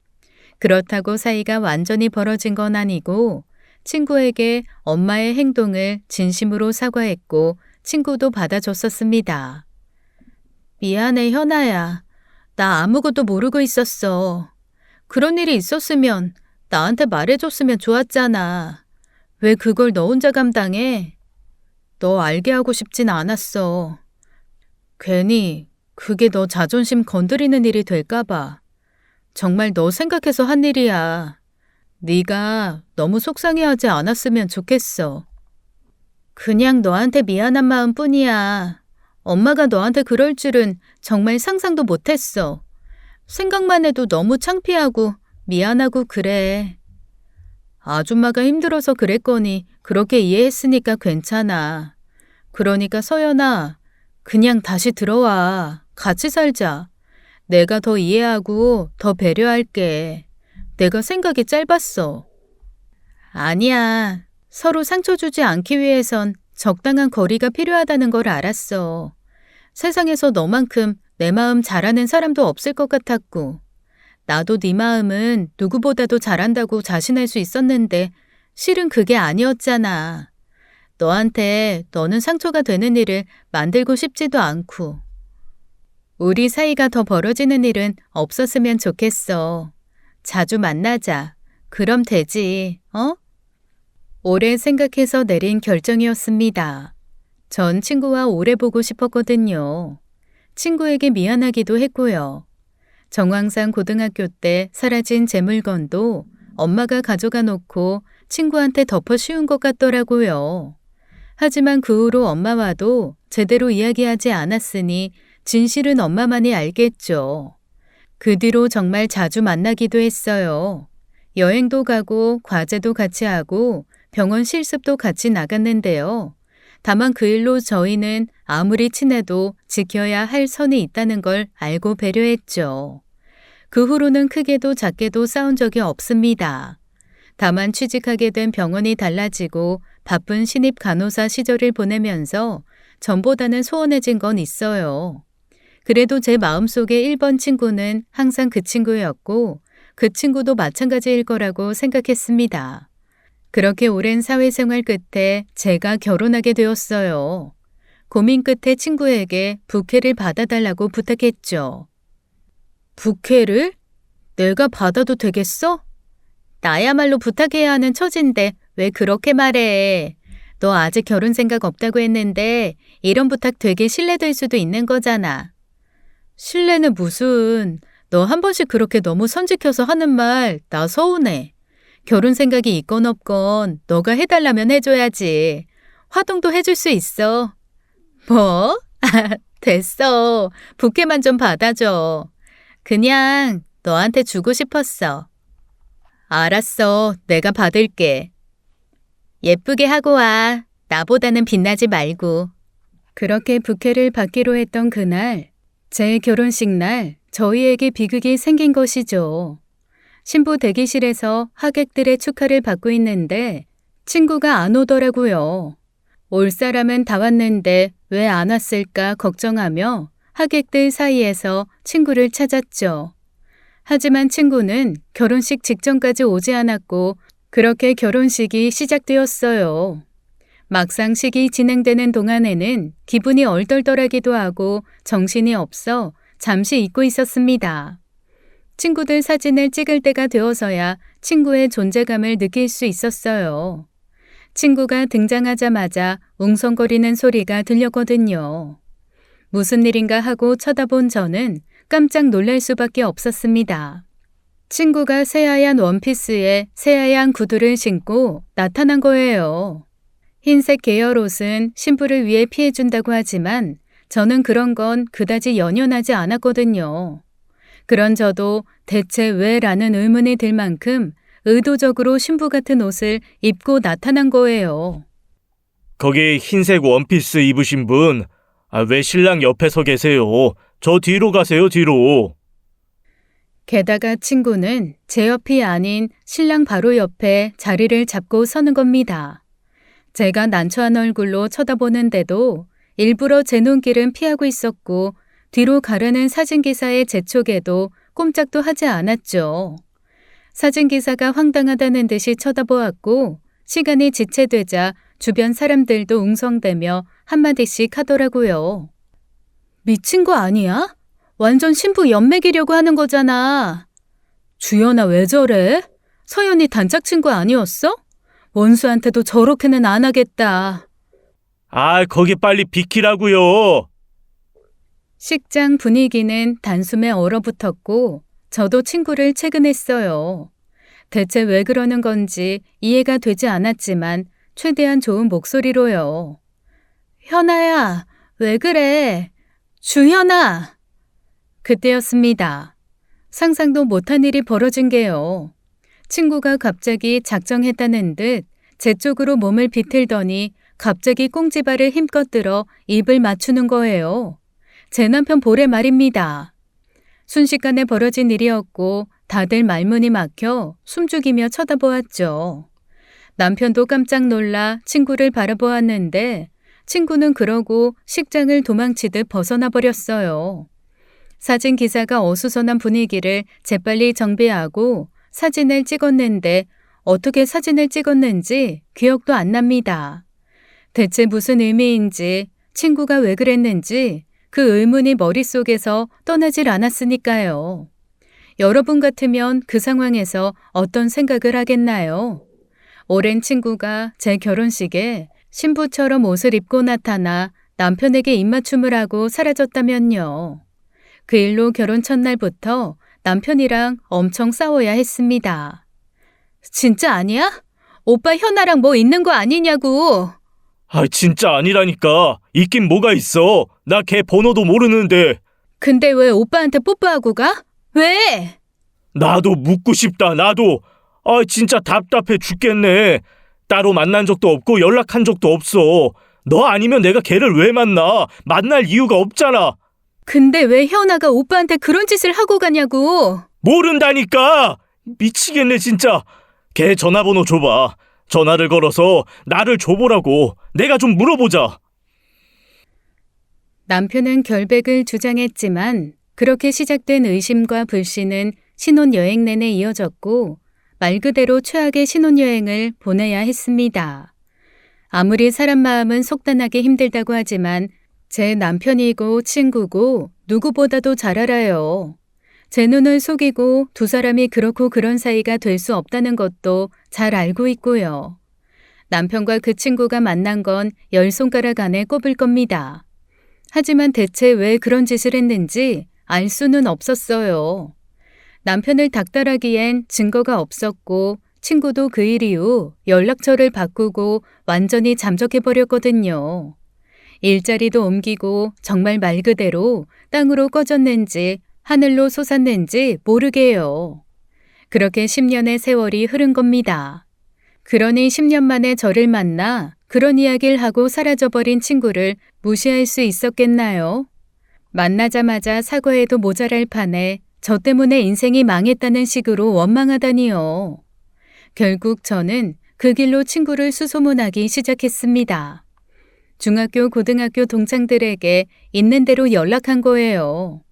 그렇다고 사이가 완전히 벌어진 건 아니고 친구에게 엄마의 행동을 진심으로 사과했고 친구도 받아줬었습니다. 미안해, 현아야. 나 아무것도 모르고 있었어. 그런 일이 있었으면 나한테 말해줬으면 좋았잖아. 왜 그걸 너 혼자 감당해? 너 알게 하고 싶진 않았어. 괜히 그게 너 자존심 건드리는 일이 될까봐. 정말 너 생각해서 한 일이야. 네가 너무 속상해하지 않았으면 좋겠어. 그냥 너한테 미안한 마음뿐이야. 엄마가 너한테 그럴 줄은 정말 상상도 못했어. 생각만 해도 너무 창피하고 미안하고 그래. 아줌마가 힘들어서 그랬거니 그렇게 이해했으니까 괜찮아. 그러니까 서연아, 그냥 다시 들어와. 같이 살자. 내가 더 이해하고 더 배려할게. 내가 생각이 짧았어. 아니야. 서로 상처 주지 않기 위해선 적당한 거리가 필요하다는 걸 알았어. 세상에서 너만큼 내 마음 잘하는 사람도 없을 것 같았고, 나도 네 마음은 누구보다도 잘한다고 자신할 수 있었는데 실은 그게 아니었잖아. 너한테 너는 상처가 되는 일을 만들고 싶지도 않고. 우리 사이가 더 벌어지는 일은 없었으면 좋겠어. 자주 만나자. 그럼 되지, 어? 오래 생각해서 내린 결정이었습니다. 전 친구와 오래 보고 싶었거든요. 친구에게 미안하기도 했고요. 정황상 고등학교 때 사라진 제 물건도 엄마가 가져가 놓고 친구한테 덮어 씌운 것 같더라고요. 하지만 그 후로 엄마와도 제대로 이야기하지 않았으니 진실은 엄마만이 알겠죠. 그 뒤로 정말 자주 만나기도 했어요. 여행도 가고 과제도 같이 하고 병원 실습도 같이 나갔는데요. 다만 그 일로 저희는 아무리 친해도 지켜야 할 선이 있다는 걸 알고 배려했죠. 그 후로는 크게도 작게도 싸운 적이 없습니다. 다만 취직하게 된 병원이 달라지고 바쁜 신입 간호사 시절을 보내면서 전보다는 소원해진 건 있어요. 그래도 제 마음속의 1번 친구는 항상 그 친구였고 그 친구도 마찬가지일 거라고 생각했습니다. 그렇게 오랜 사회생활 끝에 제가 결혼하게 되었어요. 고민 끝에 친구에게 부케를 받아달라고 부탁했죠. 부케를? 내가 받아도 되겠어? 나야말로 부탁해야 하는 처진데 왜 그렇게 말해? 너 아직 결혼 생각 없다고 했는데 이런 부탁 되게 신뢰될 수도 있는 거잖아. 신뢰는 무슨, 너 한 번씩 그렇게 너무 선지켜서 하는 말 나 서운해. 결혼 생각이 있건 없건 너가 해달라면 해줘야지. 화동도 해줄 수 있어. 뭐? 됐어. 부케만 좀 받아줘. 그냥 너한테 주고 싶었어. 알았어. 내가 받을게. 예쁘게 하고 와. 나보다는 빛나지 말고. 그렇게 부케를 받기로 했던 그날, 제 결혼식 날 저희에게 비극이 생긴 것이죠. 신부 대기실에서 하객들의 축하를 받고 있는데 친구가 안 오더라고요. 올 사람은 다 왔는데 왜 안 왔을까 걱정하며 하객들 사이에서 친구를 찾았죠. 하지만 친구는 결혼식 직전까지 오지 않았고 그렇게 결혼식이 시작되었어요. 막상 식이 진행되는 동안에는 기분이 얼떨떨하기도 하고 정신이 없어 잠시 잊고 있었습니다. 친구들 사진을 찍을 때가 되어서야 친구의 존재감을 느낄 수 있었어요. 친구가 등장하자마자 웅성거리는 소리가 들렸거든요. 무슨 일인가 하고 쳐다본 저는 깜짝 놀랄 수밖에 없었습니다. 친구가 새하얀 원피스에 새하얀 구두를 신고 나타난 거예요. 흰색 계열 옷은 신부를 위해 피해준다고 하지만 저는 그런 건 그다지 연연하지 않았거든요. 그런 저도 대체 왜라는 의문이 들 만큼 의도적으로 신부 같은 옷을 입고 나타난 거예요. 거기 흰색 원피스 입으신 분, 왜 신랑 옆에 서 계세요? 저 뒤로 가세요, 뒤로. 게다가 친구는 제 옆이 아닌 신랑 바로 옆에 자리를 잡고 서는 겁니다. 제가 난처한 얼굴로 쳐다보는데도 일부러 제 눈길은 피하고 있었고 뒤로 가려는 사진기사의 재촉에도 꼼짝도 하지 않았죠. 사진기사가 황당하다는 듯이 쳐다보았고 시간이 지체되자 주변 사람들도 웅성대며 한마디씩 하더라고요. 미친 거 아니야? 완전 신부 연맥이려고 하는 거잖아. 주연아 왜 저래? 서연이 단짝 친구 아니었어? 원수한테도 저렇게는 안 하겠다. 거기 빨리 비키라고요. 식장 분위기는 단숨에 얼어붙었고 저도 친구를 채근했어요. 대체 왜 그러는 건지 이해가 되지 않았지만 최대한 좋은 목소리로요. 현아야, 왜 그래? 주현아! 그때였습니다. 상상도 못한 일이 벌어진 게요. 친구가 갑자기 작정했다는 듯 제 쪽으로 몸을 비틀더니 갑자기 꽁지발을 힘껏 들어 입을 맞추는 거예요. 제 남편 보래 말입니다. 순식간에 벌어진 일이었고 다들 말문이 막혀 숨죽이며 쳐다보았죠. 남편도 깜짝 놀라 친구를 바라보았는데 친구는 그러고 식장을 도망치듯 벗어나 버렸어요. 사진 기사가 어수선한 분위기를 재빨리 정비하고 사진을 찍었는데 어떻게 사진을 찍었는지 기억도 안 납니다. 대체 무슨 의미인지 친구가 왜 그랬는지 그 의문이 머릿속에서 떠나질 않았으니까요. 여러분 같으면 그 상황에서 어떤 생각을 하겠나요? 오랜 친구가 제 결혼식에 신부처럼 옷을 입고 나타나 남편에게 입맞춤을 하고 사라졌다면요. 그 일로 결혼 첫날부터 남편이랑 엄청 싸워야 했습니다. 진짜 아니야? 오빠 현아랑 뭐 있는 거 아니냐고. 진짜 아니라니까. 있긴 뭐가 있어. 나 걔 번호도 모르는데. 근데 왜 오빠한테 뽀뽀하고 가? 왜? 나도 묻고 싶다, 나도. 진짜 답답해 죽겠네. 따로 만난 적도 없고 연락한 적도 없어. 너 아니면 내가 걔를 왜 만나? 만날 이유가 없잖아. 근데 왜 현아가 오빠한테 그런 짓을 하고 가냐고. 모른다니까. 미치겠네 진짜. 걔 전화번호 줘봐. 전화를 걸어서 나를 줘보라고. 내가 좀 물어보자. 남편은 결백을 주장했지만 그렇게 시작된 의심과 불신은 신혼여행 내내 이어졌고 말 그대로 최악의 신혼여행을 보내야 했습니다. 아무리 사람 마음은 속단하기 힘들다고 하지만 제 남편이고 친구고 누구보다도 잘 알아요. 제 눈을 속이고 두 사람이 그렇고 그런 사이가 될 수 없다는 것도 잘 알고 있고요. 남편과 그 친구가 만난 건 10손가락 안에 꼽을 겁니다. 하지만 대체 왜 그런 짓을 했는지 알 수는 없었어요. 남편을 닥달하기엔 증거가 없었고 친구도 그 일 이후 연락처를 바꾸고 완전히 잠적해버렸거든요. 일자리도 옮기고 정말 말 그대로 땅으로 꺼졌는지 하늘로 솟았는지 모르게요. 그렇게 10년의 세월이 흐른 겁니다. 그러니 10년 만에 저를 만나 그런 이야기를 하고 사라져버린 친구를 무시할 수 있었겠나요? 만나자마자 사과해도 모자랄 판에 저 때문에 인생이 망했다는 식으로 원망하다니요. 결국 저는 그 길로 친구를 수소문하기 시작했습니다. 중학교, 고등학교 동창들에게 있는 대로 연락한 거예요.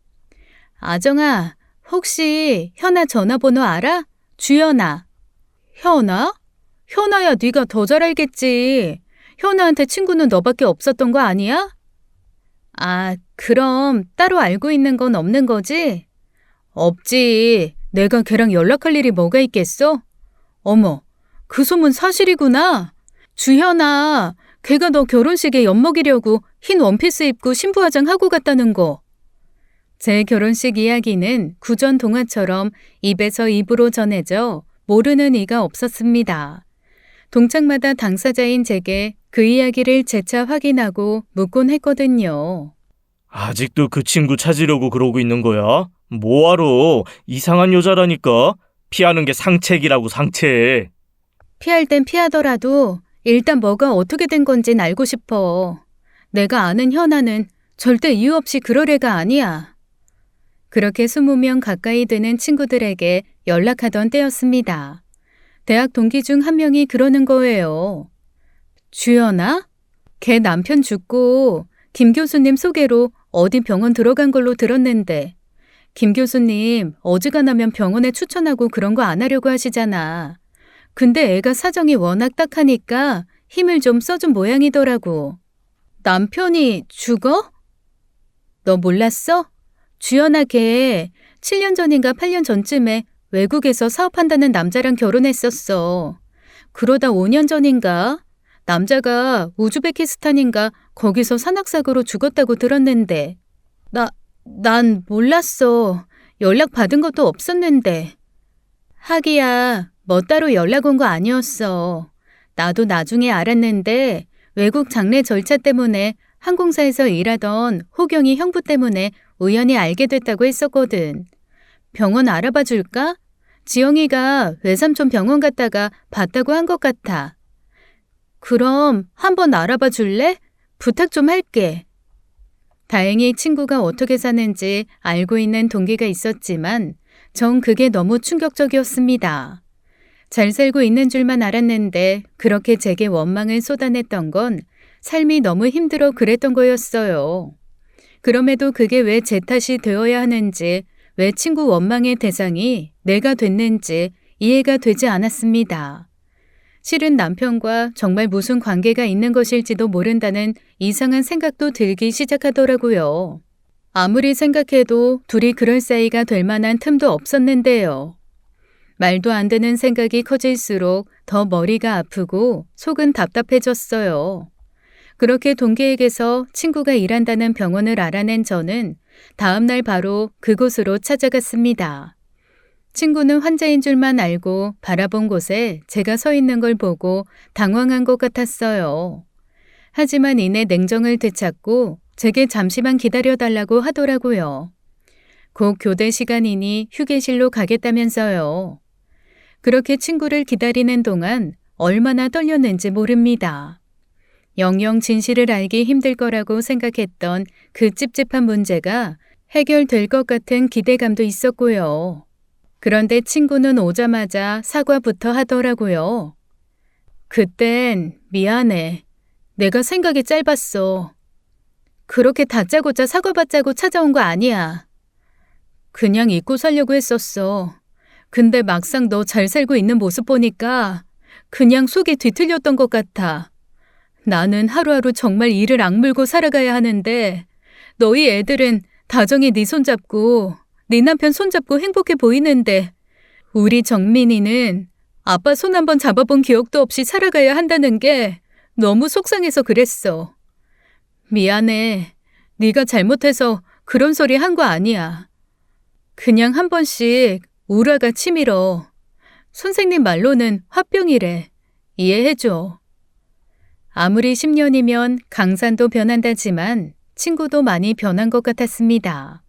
아정아, 혹시 현아 전화번호 알아? 주연아. 현아? 현아야, 네가 더 잘 알겠지. 현아한테 친구는 너밖에 없었던 거 아니야? 그럼 따로 알고 있는 건 없는 거지? 없지. 내가 걔랑 연락할 일이 뭐가 있겠어? 어머, 그 소문 사실이구나. 주현아, 걔가 너 결혼식에 엿먹이려고 흰 원피스 입고 신부 화장하고 갔다는 거. 제 결혼식 이야기는 구전 동화처럼 입에서 입으로 전해져 모르는 이가 없었습니다. 동창마다 당사자인 제게 그 이야기를 재차 확인하고 묻곤 했거든요. 아직도 그 친구 찾으려고 그러고 있는 거야? 뭐하러? 이상한 여자라니까. 피하는 게 상책이라고, 상책. 피할 땐 피하더라도 일단 뭐가 어떻게 된 건진 알고 싶어. 내가 아는 현아는 절대 이유 없이 그럴 애가 아니야. 그렇게 20명 가까이 되는 친구들에게 연락하던 때였습니다. 대학 동기 중 한 명이 그러는 거예요. 주연아? 걔 남편 죽고 김 교수님 소개로 어디 병원 들어간 걸로 들었는데 김 교수님 어지간하면 병원에 추천하고 그런 거 안 하려고 하시잖아. 근데 애가 사정이 워낙 딱하니까 힘을 좀 써준 모양이더라고. 남편이 죽어? 너 몰랐어? 주연아 걔 7년 전인가 8년 전쯤에 외국에서 사업한다는 남자랑 결혼했었어. 그러다 5년 전인가 남자가 우즈베키스탄인가 거기서 산악사고로 죽었다고 들었는데 난 몰랐어. 연락 받은 것도 없었는데. 하기야 뭐 따로 연락 온 거 아니었어. 나도 나중에 알았는데 외국 장례 절차 때문에 항공사에서 일하던 호경이 형부 때문에 우연히 알게 됐다고 했었거든. 병원 알아봐 줄까? 지영이가 외삼촌 병원 갔다가 봤다고 한 것 같아. 그럼 한번 알아봐 줄래? 부탁 좀 할게. 다행히 친구가 어떻게 사는지 알고 있는 동기가 있었지만 전 그게 너무 충격적이었습니다. 잘 살고 있는 줄만 알았는데 그렇게 제게 원망을 쏟아냈던 건 삶이 너무 힘들어 그랬던 거였어요. 그럼에도 그게 왜 제 탓이 되어야 하는지, 왜 친구 원망의 대상이 내가 됐는지 이해가 되지 않았습니다. 실은 남편과 정말 무슨 관계가 있는 것일지도 모른다는 이상한 생각도 들기 시작하더라고요. 아무리 생각해도 둘이 그럴 사이가 될 만한 틈도 없었는데요. 말도 안 되는 생각이 커질수록 더 머리가 아프고 속은 답답해졌어요. 그렇게 동기에게서 친구가 일한다는 병원을 알아낸 저는 다음날 바로 그곳으로 찾아갔습니다. 친구는 환자인 줄만 알고 바라본 곳에 제가 서 있는 걸 보고 당황한 것 같았어요. 하지만 이내 냉정을 되찾고 제게 잠시만 기다려달라고 하더라고요. 곧 교대 시간이니 휴게실로 가겠다면서요. 그렇게 친구를 기다리는 동안 얼마나 떨렸는지 모릅니다. 영영 진실을 알기 힘들 거라고 생각했던 그 찝찝한 문제가 해결될 것 같은 기대감도 있었고요. 그런데 친구는 오자마자 사과부터 하더라고요. 그땐 미안해. 내가 생각이 짧았어. 그렇게 다짜고짜 사과받자고 찾아온 거 아니야. 그냥 잊고 살려고 했었어. 근데 막상 너 잘 살고 있는 모습 보니까 그냥 속이 뒤틀렸던 것 같아. 나는 하루하루 정말 이를 악물고 살아가야 하는데 너희 애들은 다정히 네 손잡고 네 남편 손잡고 행복해 보이는데 우리 정민이는 아빠 손 한번 잡아본 기억도 없이 살아가야 한다는 게 너무 속상해서 그랬어. 미안해. 네가 잘못해서 그런 소리 한 거 아니야. 그냥 한 번씩 우라가 치밀어. 선생님 말로는 화병이래. 이해해줘. 아무리 10년이면 강산도 변한다지만 친구도 많이 변한 것 같았습니다.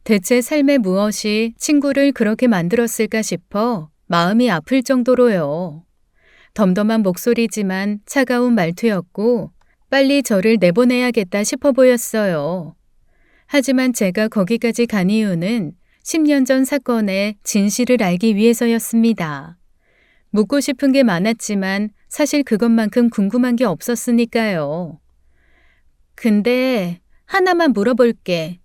대체 삶의 무엇이 친구를 그렇게 만들었을까 싶어 마음이 아플 정도로요. 덤덤한 목소리지만 차가운 말투였고 빨리 저를 내보내야겠다 싶어 보였어요. 하지만 제가 거기까지 간 이유는 10년 전 사건의 진실을 알기 위해서였습니다. 묻고 싶은 게 많았지만 사실 그것만큼 궁금한 게 없었으니까요. 근데 하나만 물어볼게.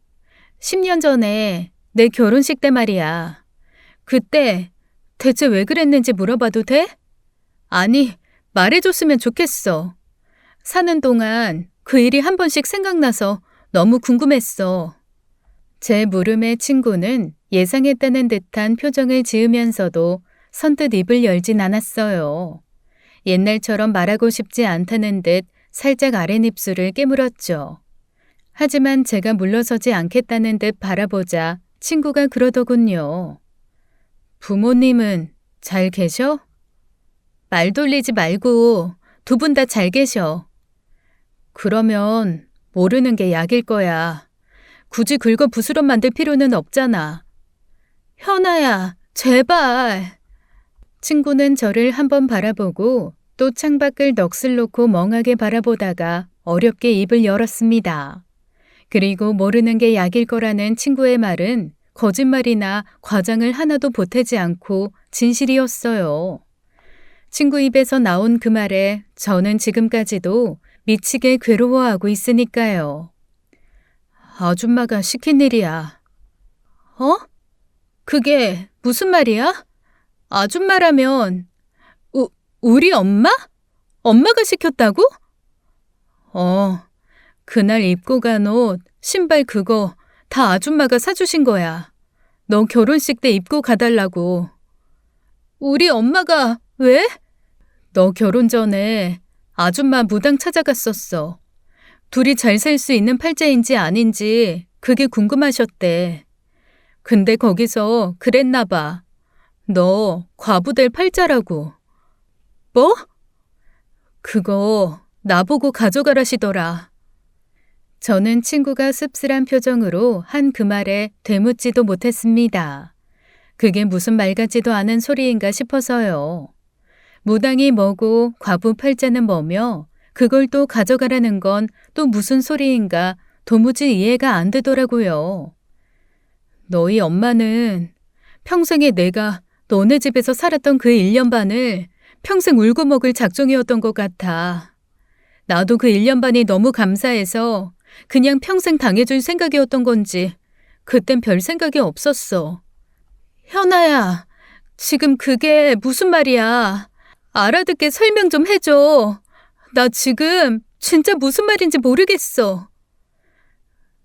10년 전에 내 결혼식 때 말이야. 그때 대체 왜 그랬는지 물어봐도 돼? 아니, 말해줬으면 좋겠어. 사는 동안 그 일이 한 번씩 생각나서 너무 궁금했어. 제 물음에 친구는 예상했다는 듯한 표정을 지으면서도 선뜻 입을 열진 않았어요. 옛날처럼 말하고 싶지 않다는 듯 살짝 아랫입술을 깨물었죠. 하지만 제가 물러서지 않겠다는 듯 바라보자 친구가 그러더군요. 부모님은 잘 계셔? 말 돌리지 말고 두 분 다 잘 계셔. 그러면 모르는 게 약일 거야. 굳이 긁어 부스럼 만들 필요는 없잖아. 현아야, 제발. 친구는 저를 한번 바라보고 또 창밖을 넋을 놓고 멍하게 바라보다가 어렵게 입을 열었습니다. 그리고 모르는 게 약일 거라는 친구의 말은 거짓말이나 과장을 하나도 보태지 않고 진실이었어요. 친구 입에서 나온 그 말에 저는 지금까지도 미치게 괴로워하고 있으니까요. 아줌마가 시킨 일이야. 어? 그게 무슨 말이야? 아줌마라면 우리 엄마? 엄마가 시켰다고? 그날 입고 간 옷, 신발 그거 다 아줌마가 사주신 거야. 너 결혼식 때 입고 가달라고. 우리 엄마가 왜? 너 결혼 전에 아줌마 무당 찾아갔었어. 둘이 잘 살 수 있는 팔자인지 아닌지 그게 궁금하셨대. 근데 거기서 그랬나 봐. 너 과부될 팔자라고. 뭐? 그거 나보고 가져가라시더라. 저는 친구가 씁쓸한 표정으로 한 그 말에 되묻지도 못했습니다. 그게 무슨 말 같지도 않은 소리인가 싶어서요. 무당이 뭐고 과부 팔자는 뭐며 그걸 또 가져가라는 건 또 무슨 소리인가 도무지 이해가 안 되더라고요. 너희 엄마는 평생에 내가 너네 집에서 살았던 그 1년 반을 평생 울고 먹을 작정이었던 것 같아. 나도 그 1년 반이 너무 감사해서 그냥 평생 당해줄 생각이었던 건지 그땐 별 생각이 없었어. 현아야, 지금 그게 무슨 말이야? 알아듣게 설명 좀 해줘. 나 지금 진짜 무슨 말인지 모르겠어.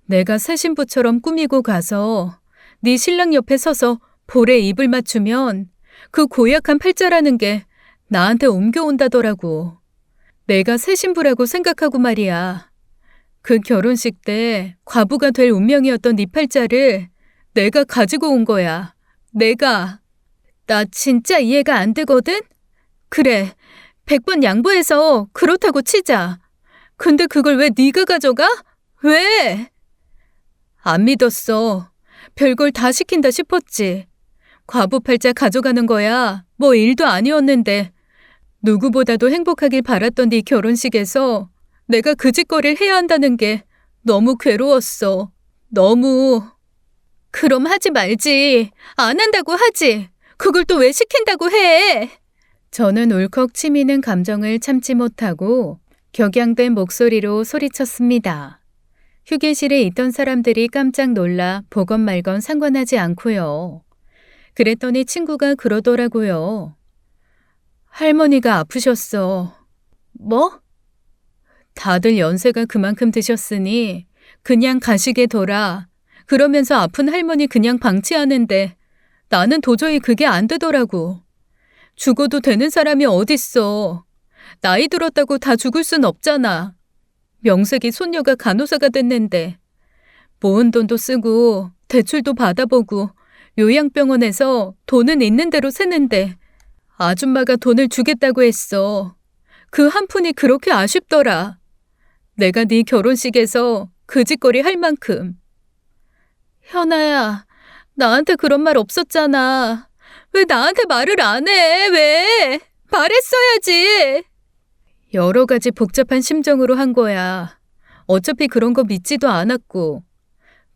내가 새 신부처럼 꾸미고 가서 네 신랑 옆에 서서 볼에 입을 맞추면 그 고약한 팔자라는 게 나한테 옮겨온다더라고. 내가 새 신부라고 생각하고 말이야. 그 결혼식 때 과부가 될 운명이었던 네 팔자를 내가 가지고 온 거야. 나 진짜 이해가 안 되거든? 그래, 100번 양보해서 그렇다고 치자. 근데 그걸 왜 네가 가져가? 왜? 안 믿었어. 별걸 다 시킨다 싶었지. 과부 팔자 가져가는 거야 뭐 일도 아니었는데 누구보다도 행복하길 바랐던 네 결혼식에서 내가 그 짓거리를 해야 한다는 게 너무 괴로웠어. 너무. 그럼 하지 말지. 안 한다고 하지. 그걸 또 왜 시킨다고 해? 저는 울컥 치미는 감정을 참지 못하고 격양된 목소리로 소리쳤습니다. 휴게실에 있던 사람들이 깜짝 놀라 보건 말건 상관하지 않고요. 그랬더니 친구가 그러더라고요. 할머니가 아프셨어. 뭐? 다들 연세가 그만큼 드셨으니 그냥 가시게 둬라. 그러면서 아픈 할머니 그냥 방치하는데 나는 도저히 그게 안 되더라고. 죽어도 되는 사람이 어딨어. 나이 들었다고 다 죽을 순 없잖아. 명색이 손녀가 간호사가 됐는데 모은 돈도 쓰고 대출도 받아보고 요양병원에서 돈은 있는 대로 새는데 아줌마가 돈을 주겠다고 했어. 그 한 푼이 그렇게 아쉽더라. 내가 네 결혼식에서 그 짓거리 할 만큼. 현아야, 나한테 그런 말 없었잖아. 왜 나한테 말을 안 해? 왜? 말했어야지. 여러 가지 복잡한 심정으로 한 거야. 어차피 그런 거 믿지도 않았고.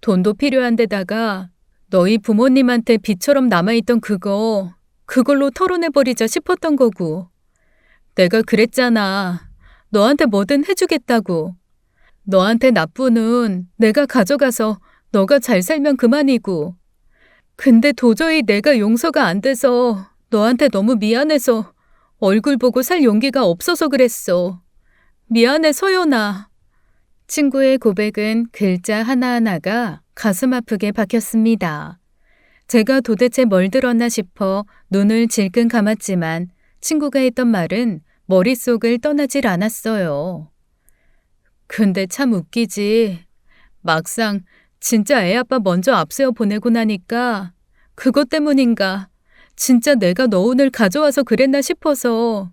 돈도 필요한 데다가 너희 부모님한테 빚처럼 남아있던 그걸로 털어내버리자 싶었던 거고. 내가 그랬잖아. 너한테 뭐든 해주겠다고. 너한테 나쁘는 내가 가져가서 너가 잘 살면 그만이고. 근데 도저히 내가 용서가 안 돼서 너한테 너무 미안해서 얼굴 보고 살 용기가 없어서 그랬어. 미안해, 서연아. 친구의 고백은 글자 하나하나가 가슴 아프게 박혔습니다. 제가 도대체 뭘 들었나 싶어 눈을 질끈 감았지만 친구가 했던 말은 머릿속을 떠나질 않았어요. 근데 참 웃기지. 막상 진짜 애 아빠 먼저 앞세워 보내고 나니까 그것 때문인가 진짜 내가 너 오늘 가져와서 그랬나 싶어서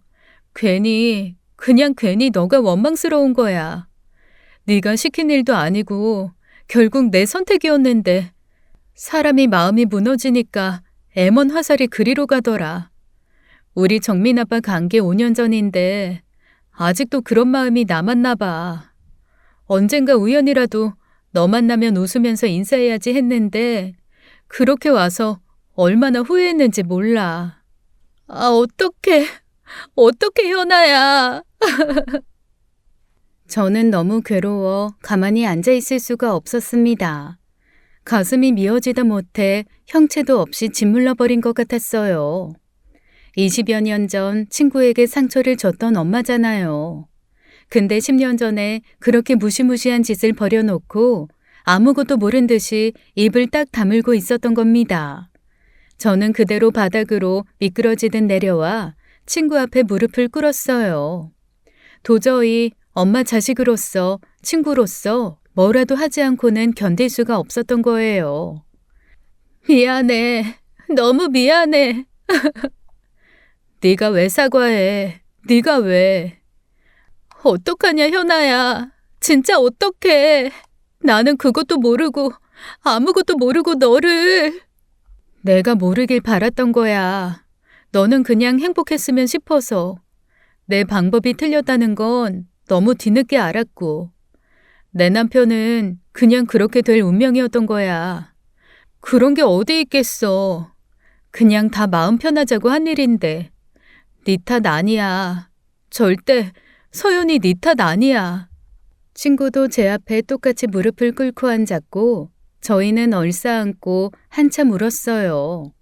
괜히 너가 원망스러운 거야. 네가 시킨 일도 아니고 결국 내 선택이었는데 사람이 마음이 무너지니까 애먼 화살이 그리로 가더라. 우리 정민 아빠 간 게 5년 전인데 아직도 그런 마음이 남았나 봐. 언젠가 우연이라도 너 만나면 웃으면서 인사해야지 했는데 그렇게 와서 얼마나 후회했는지 몰라. 아, 어떡해 현아야. 저는 너무 괴로워 가만히 앉아 있을 수가 없었습니다. 가슴이 미어지다 못해 형체도 없이 짓물러 버린 것 같았어요. 20여 년 전 친구에게 상처를 줬던 엄마잖아요. 근데 10년 전에 그렇게 무시무시한 짓을 벌여놓고 아무것도 모른 듯이 입을 딱 다물고 있었던 겁니다. 저는 그대로 바닥으로 미끄러지듯 내려와 친구 앞에 무릎을 꿇었어요. 도저히 엄마 자식으로서, 친구로서 뭐라도 하지 않고는 견딜 수가 없었던 거예요. 미안해. 너무 미안해. 네가 왜 사과해? 네가 왜? 어떡하냐, 현아야. 진짜 어떡해. 나는 그것도 모르고 아무것도 모르고 너를. 내가 모르길 바랐던 거야. 너는 그냥 행복했으면 싶어서. 내 방법이 틀렸다는 건 너무 뒤늦게 알았고. 내 남편은 그냥 그렇게 될 운명이었던 거야. 그런 게 어디 있겠어. 그냥 다 마음 편하자고 한 일인데. 네 탓 아니야. 절대 서연이 네 탓 아니야. 친구도 제 앞에 똑같이 무릎을 꿇고 앉았고 저희는 얼싸안고 한참 울었어요.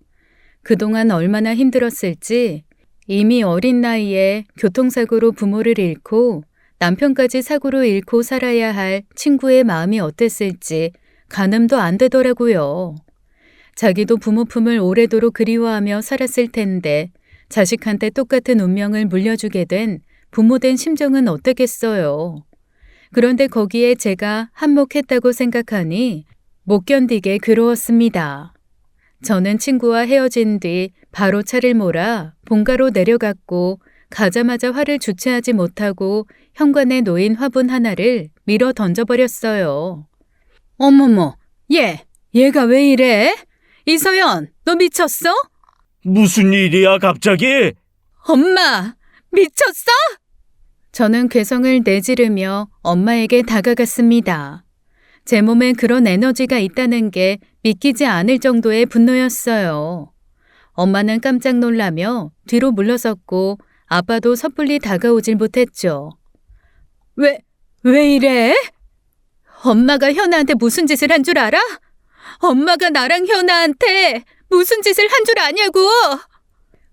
그동안 얼마나 힘들었을지 이미 어린 나이에 교통사고로 부모를 잃고 남편까지 사고로 잃고 살아야 할 친구의 마음이 어땠을지 가늠도 안 되더라고요. 자기도 부모 품을 오래도록 그리워하며 살았을 텐데 자식한테 똑같은 운명을 물려주게 된 부모된 심정은 어떻겠어요. 그런데 거기에 제가 한몫했다고 생각하니 못 견디게 괴로웠습니다. 저는 친구와 헤어진 뒤 바로 차를 몰아 본가로 내려갔고 가자마자 화를 주체하지 못하고 현관에 놓인 화분 하나를 밀어 던져버렸어요. 어머머, 얘가 왜 이래? 이서연, 너 미쳤어? 무슨 일이야, 갑자기? 엄마, 미쳤어? 저는 괴성을 내지르며 엄마에게 다가갔습니다. 제 몸에 그런 에너지가 있다는 게 믿기지 않을 정도의 분노였어요. 엄마는 깜짝 놀라며 뒤로 물러섰고 아빠도 섣불리 다가오질 못했죠. 왜 이래? 엄마가 현아한테 무슨 짓을 한 줄 알아? 엄마가 나랑 현아한테 무슨 짓을 한 줄 아냐고!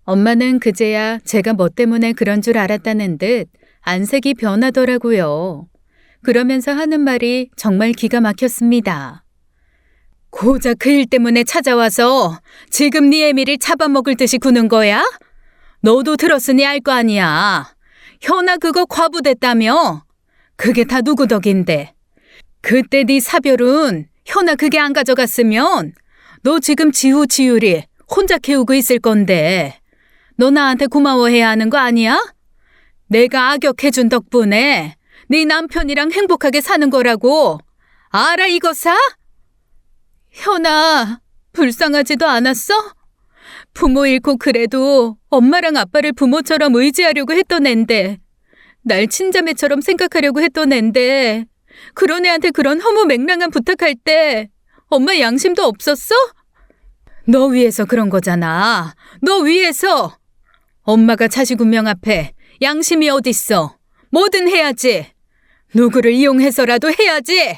엄마는 그제야 제가 뭐 때문에 그런 줄 알았다는 듯 안색이 변하더라고요. 그러면서 하는 말이 정말 기가 막혔습니다. 고작 그 일 때문에 찾아와서 지금 네 애미를 잡아먹을 듯이 구는 거야? 너도 들었으니 알 거 아니야. 현아 그거 과부됐다며? 그게 다 누구 덕인데. 그때 네 사별은 현아 그게 안 가져갔으면 너 지금 지율이 혼자 키우고 있을 건데. 너 나한테 고마워해야 하는 거 아니야? 내가 악역해준 덕분에 네 남편이랑 행복하게 사는 거라고. 알아 이거사? 현아, 불쌍하지도 않았어? 부모 잃고 그래도 엄마랑 아빠를 부모처럼 의지하려고 했던 앤데, 날 친자매처럼 생각하려고 했던 앤데, 그런 애한테 그런 허무맹랑한 부탁할 때 엄마 양심도 없었어? 너 위해서 그런 거잖아. 너 위해서. 엄마가 자식 운명 앞에 양심이 어딨어. 뭐든 해야지. 누구를 이용해서라도 해야지.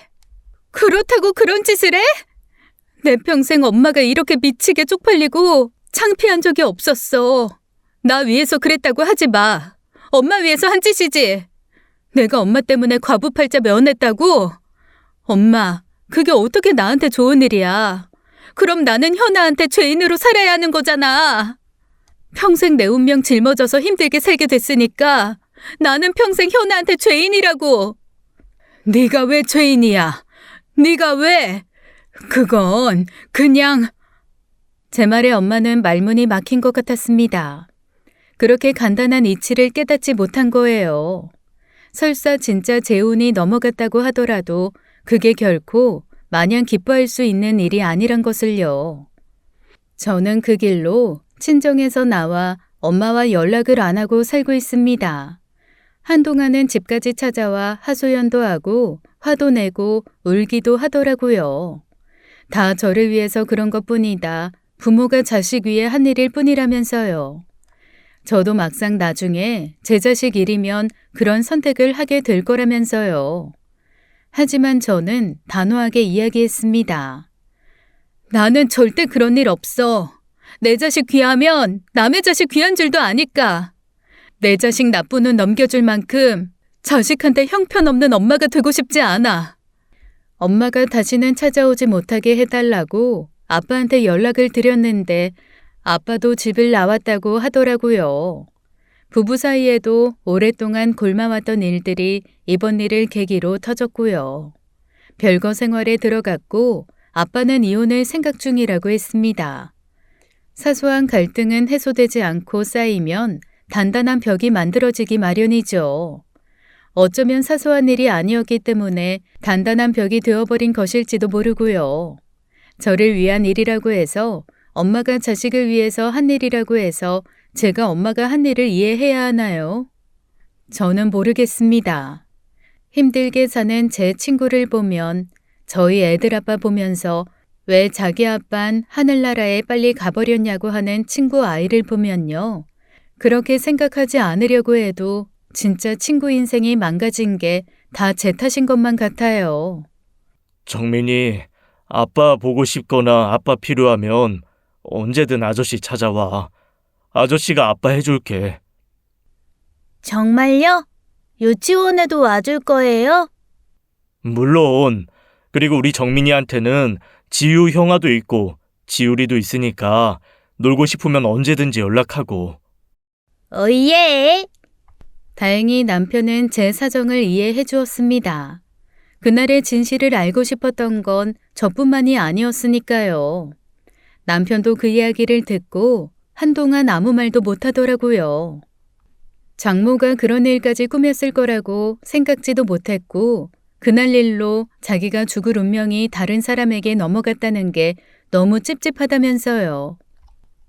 그렇다고 그런 짓을 해? 내 평생 엄마가 이렇게 미치게 쪽팔리고 창피한 적이 없었어. 나 위해서 그랬다고 하지 마. 엄마 위해서 한 짓이지. 내가 엄마 때문에 과부팔자 면했다고? 엄마, 그게 어떻게 나한테 좋은 일이야? 그럼 나는 현아한테 죄인으로 살아야 하는 거잖아. 평생 내 운명 짊어져서 힘들게 살게 됐으니까 나는 평생 현아한테 죄인이라고. 네가 왜 죄인이야? 네가 왜? 그건 그냥... 제 말에 엄마는 말문이 막힌 것 같았습니다. 그렇게 간단한 이치를 깨닫지 못한 거예요. 설사 진짜 재혼이 넘어갔다고 하더라도 그게 결코 마냥 기뻐할 수 있는 일이 아니란 것을요. 저는 그 길로 친정에서 나와 엄마와 연락을 안 하고 살고 있습니다. 한동안은 집까지 찾아와 하소연도 하고 화도 내고 울기도 하더라고요. 다 저를 위해서 그런 것뿐이다. 부모가 자식 위해 한 일일 뿐이라면서요. 저도 막상 나중에 제 자식 일이면 그런 선택을 하게 될 거라면서요. 하지만 저는 단호하게 이야기했습니다. 나는 절대 그런 일 없어. 내 자식 귀하면 남의 자식 귀한 줄도 아니까. 내 자식 나쁜 운 넘겨줄 만큼 자식한테 형편없는 엄마가 되고 싶지 않아. 엄마가 다시는 찾아오지 못하게 해달라고 아빠한테 연락을 드렸는데 아빠도 집을 나왔다고 하더라고요. 부부 사이에도 오랫동안 골마왔던 일들이 이번 일을 계기로 터졌고요. 별거 생활에 들어갔고 아빠는 이혼을 생각 중이라고 했습니다. 사소한 갈등은 해소되지 않고 쌓이면 단단한 벽이 만들어지기 마련이죠. 어쩌면 사소한 일이 아니었기 때문에 단단한 벽이 되어버린 것일지도 모르고요. 저를 위한 일이라고 해서 엄마가 자식을 위해서 한 일이라고 해서 제가 엄마가 한 일을 이해해야 하나요? 저는 모르겠습니다. 힘들게 사는 제 친구를 보면 저희 애들 아빠 보면서 왜 자기 아빤 하늘나라에 빨리 가버렸냐고 하는 친구 아이를 보면요. 그렇게 생각하지 않으려고 해도 진짜 친구 인생이 망가진 게 다 제 탓인 것만 같아요. 정민이, 아빠 보고 싶거나 아빠 필요하면 언제든 아저씨 찾아와. 아저씨가 아빠 해줄게. 정말요? 유치원에도 와줄 거예요? 물론. 그리고 우리 정민이한테는 지유 형아도 있고 지율이도 있으니까 놀고 싶으면 언제든지 연락하고. 예. 다행히 남편은 제 사정을 이해해 주었습니다. 그날의 진실을 알고 싶었던 건 저뿐만이 아니었으니까요. 남편도 그 이야기를 듣고 한동안 아무 말도 못하더라고요. 장모가 그런 일까지 꾸몄을 거라고 생각지도 못했고 그날 일로 자기가 죽을 운명이 다른 사람에게 넘어갔다는 게 너무 찝찝하다면서요.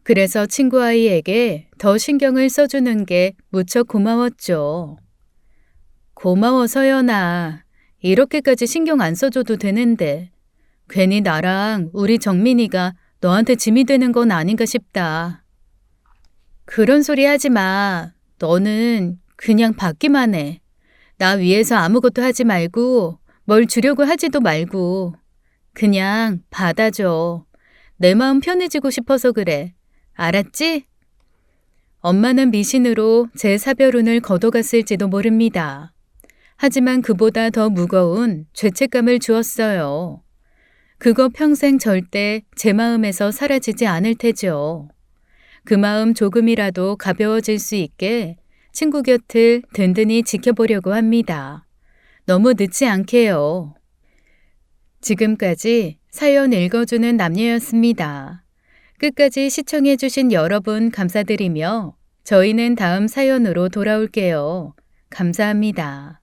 그래서 친구 아이에게 더 신경을 써주는 게 무척 고마웠죠. 고마워 서연아. 이렇게까지 신경 안 써줘도 되는데 괜히 나랑 우리 정민이가 너한테 짐이 되는 건 아닌가 싶다. 그런 소리 하지 마. 너는 그냥 받기만 해. 나 위해서 아무것도 하지 말고 뭘 주려고 하지도 말고 그냥 받아줘. 내 마음 편해지고 싶어서 그래. 알았지? 엄마는 미신으로 제 사별운을 걷어갔을지도 모릅니다. 하지만 그보다 더 무거운 죄책감을 주었어요. 그거 평생 절대 제 마음에서 사라지지 않을 테죠. 그 마음 조금이라도 가벼워질 수 있게 친구 곁을 든든히 지켜보려고 합니다. 너무 늦지 않게요. 지금까지 사연 읽어주는 남녀였습니다. 끝까지 시청해주신 여러분 감사드리며 저희는 다음 사연으로 돌아올게요. 감사합니다.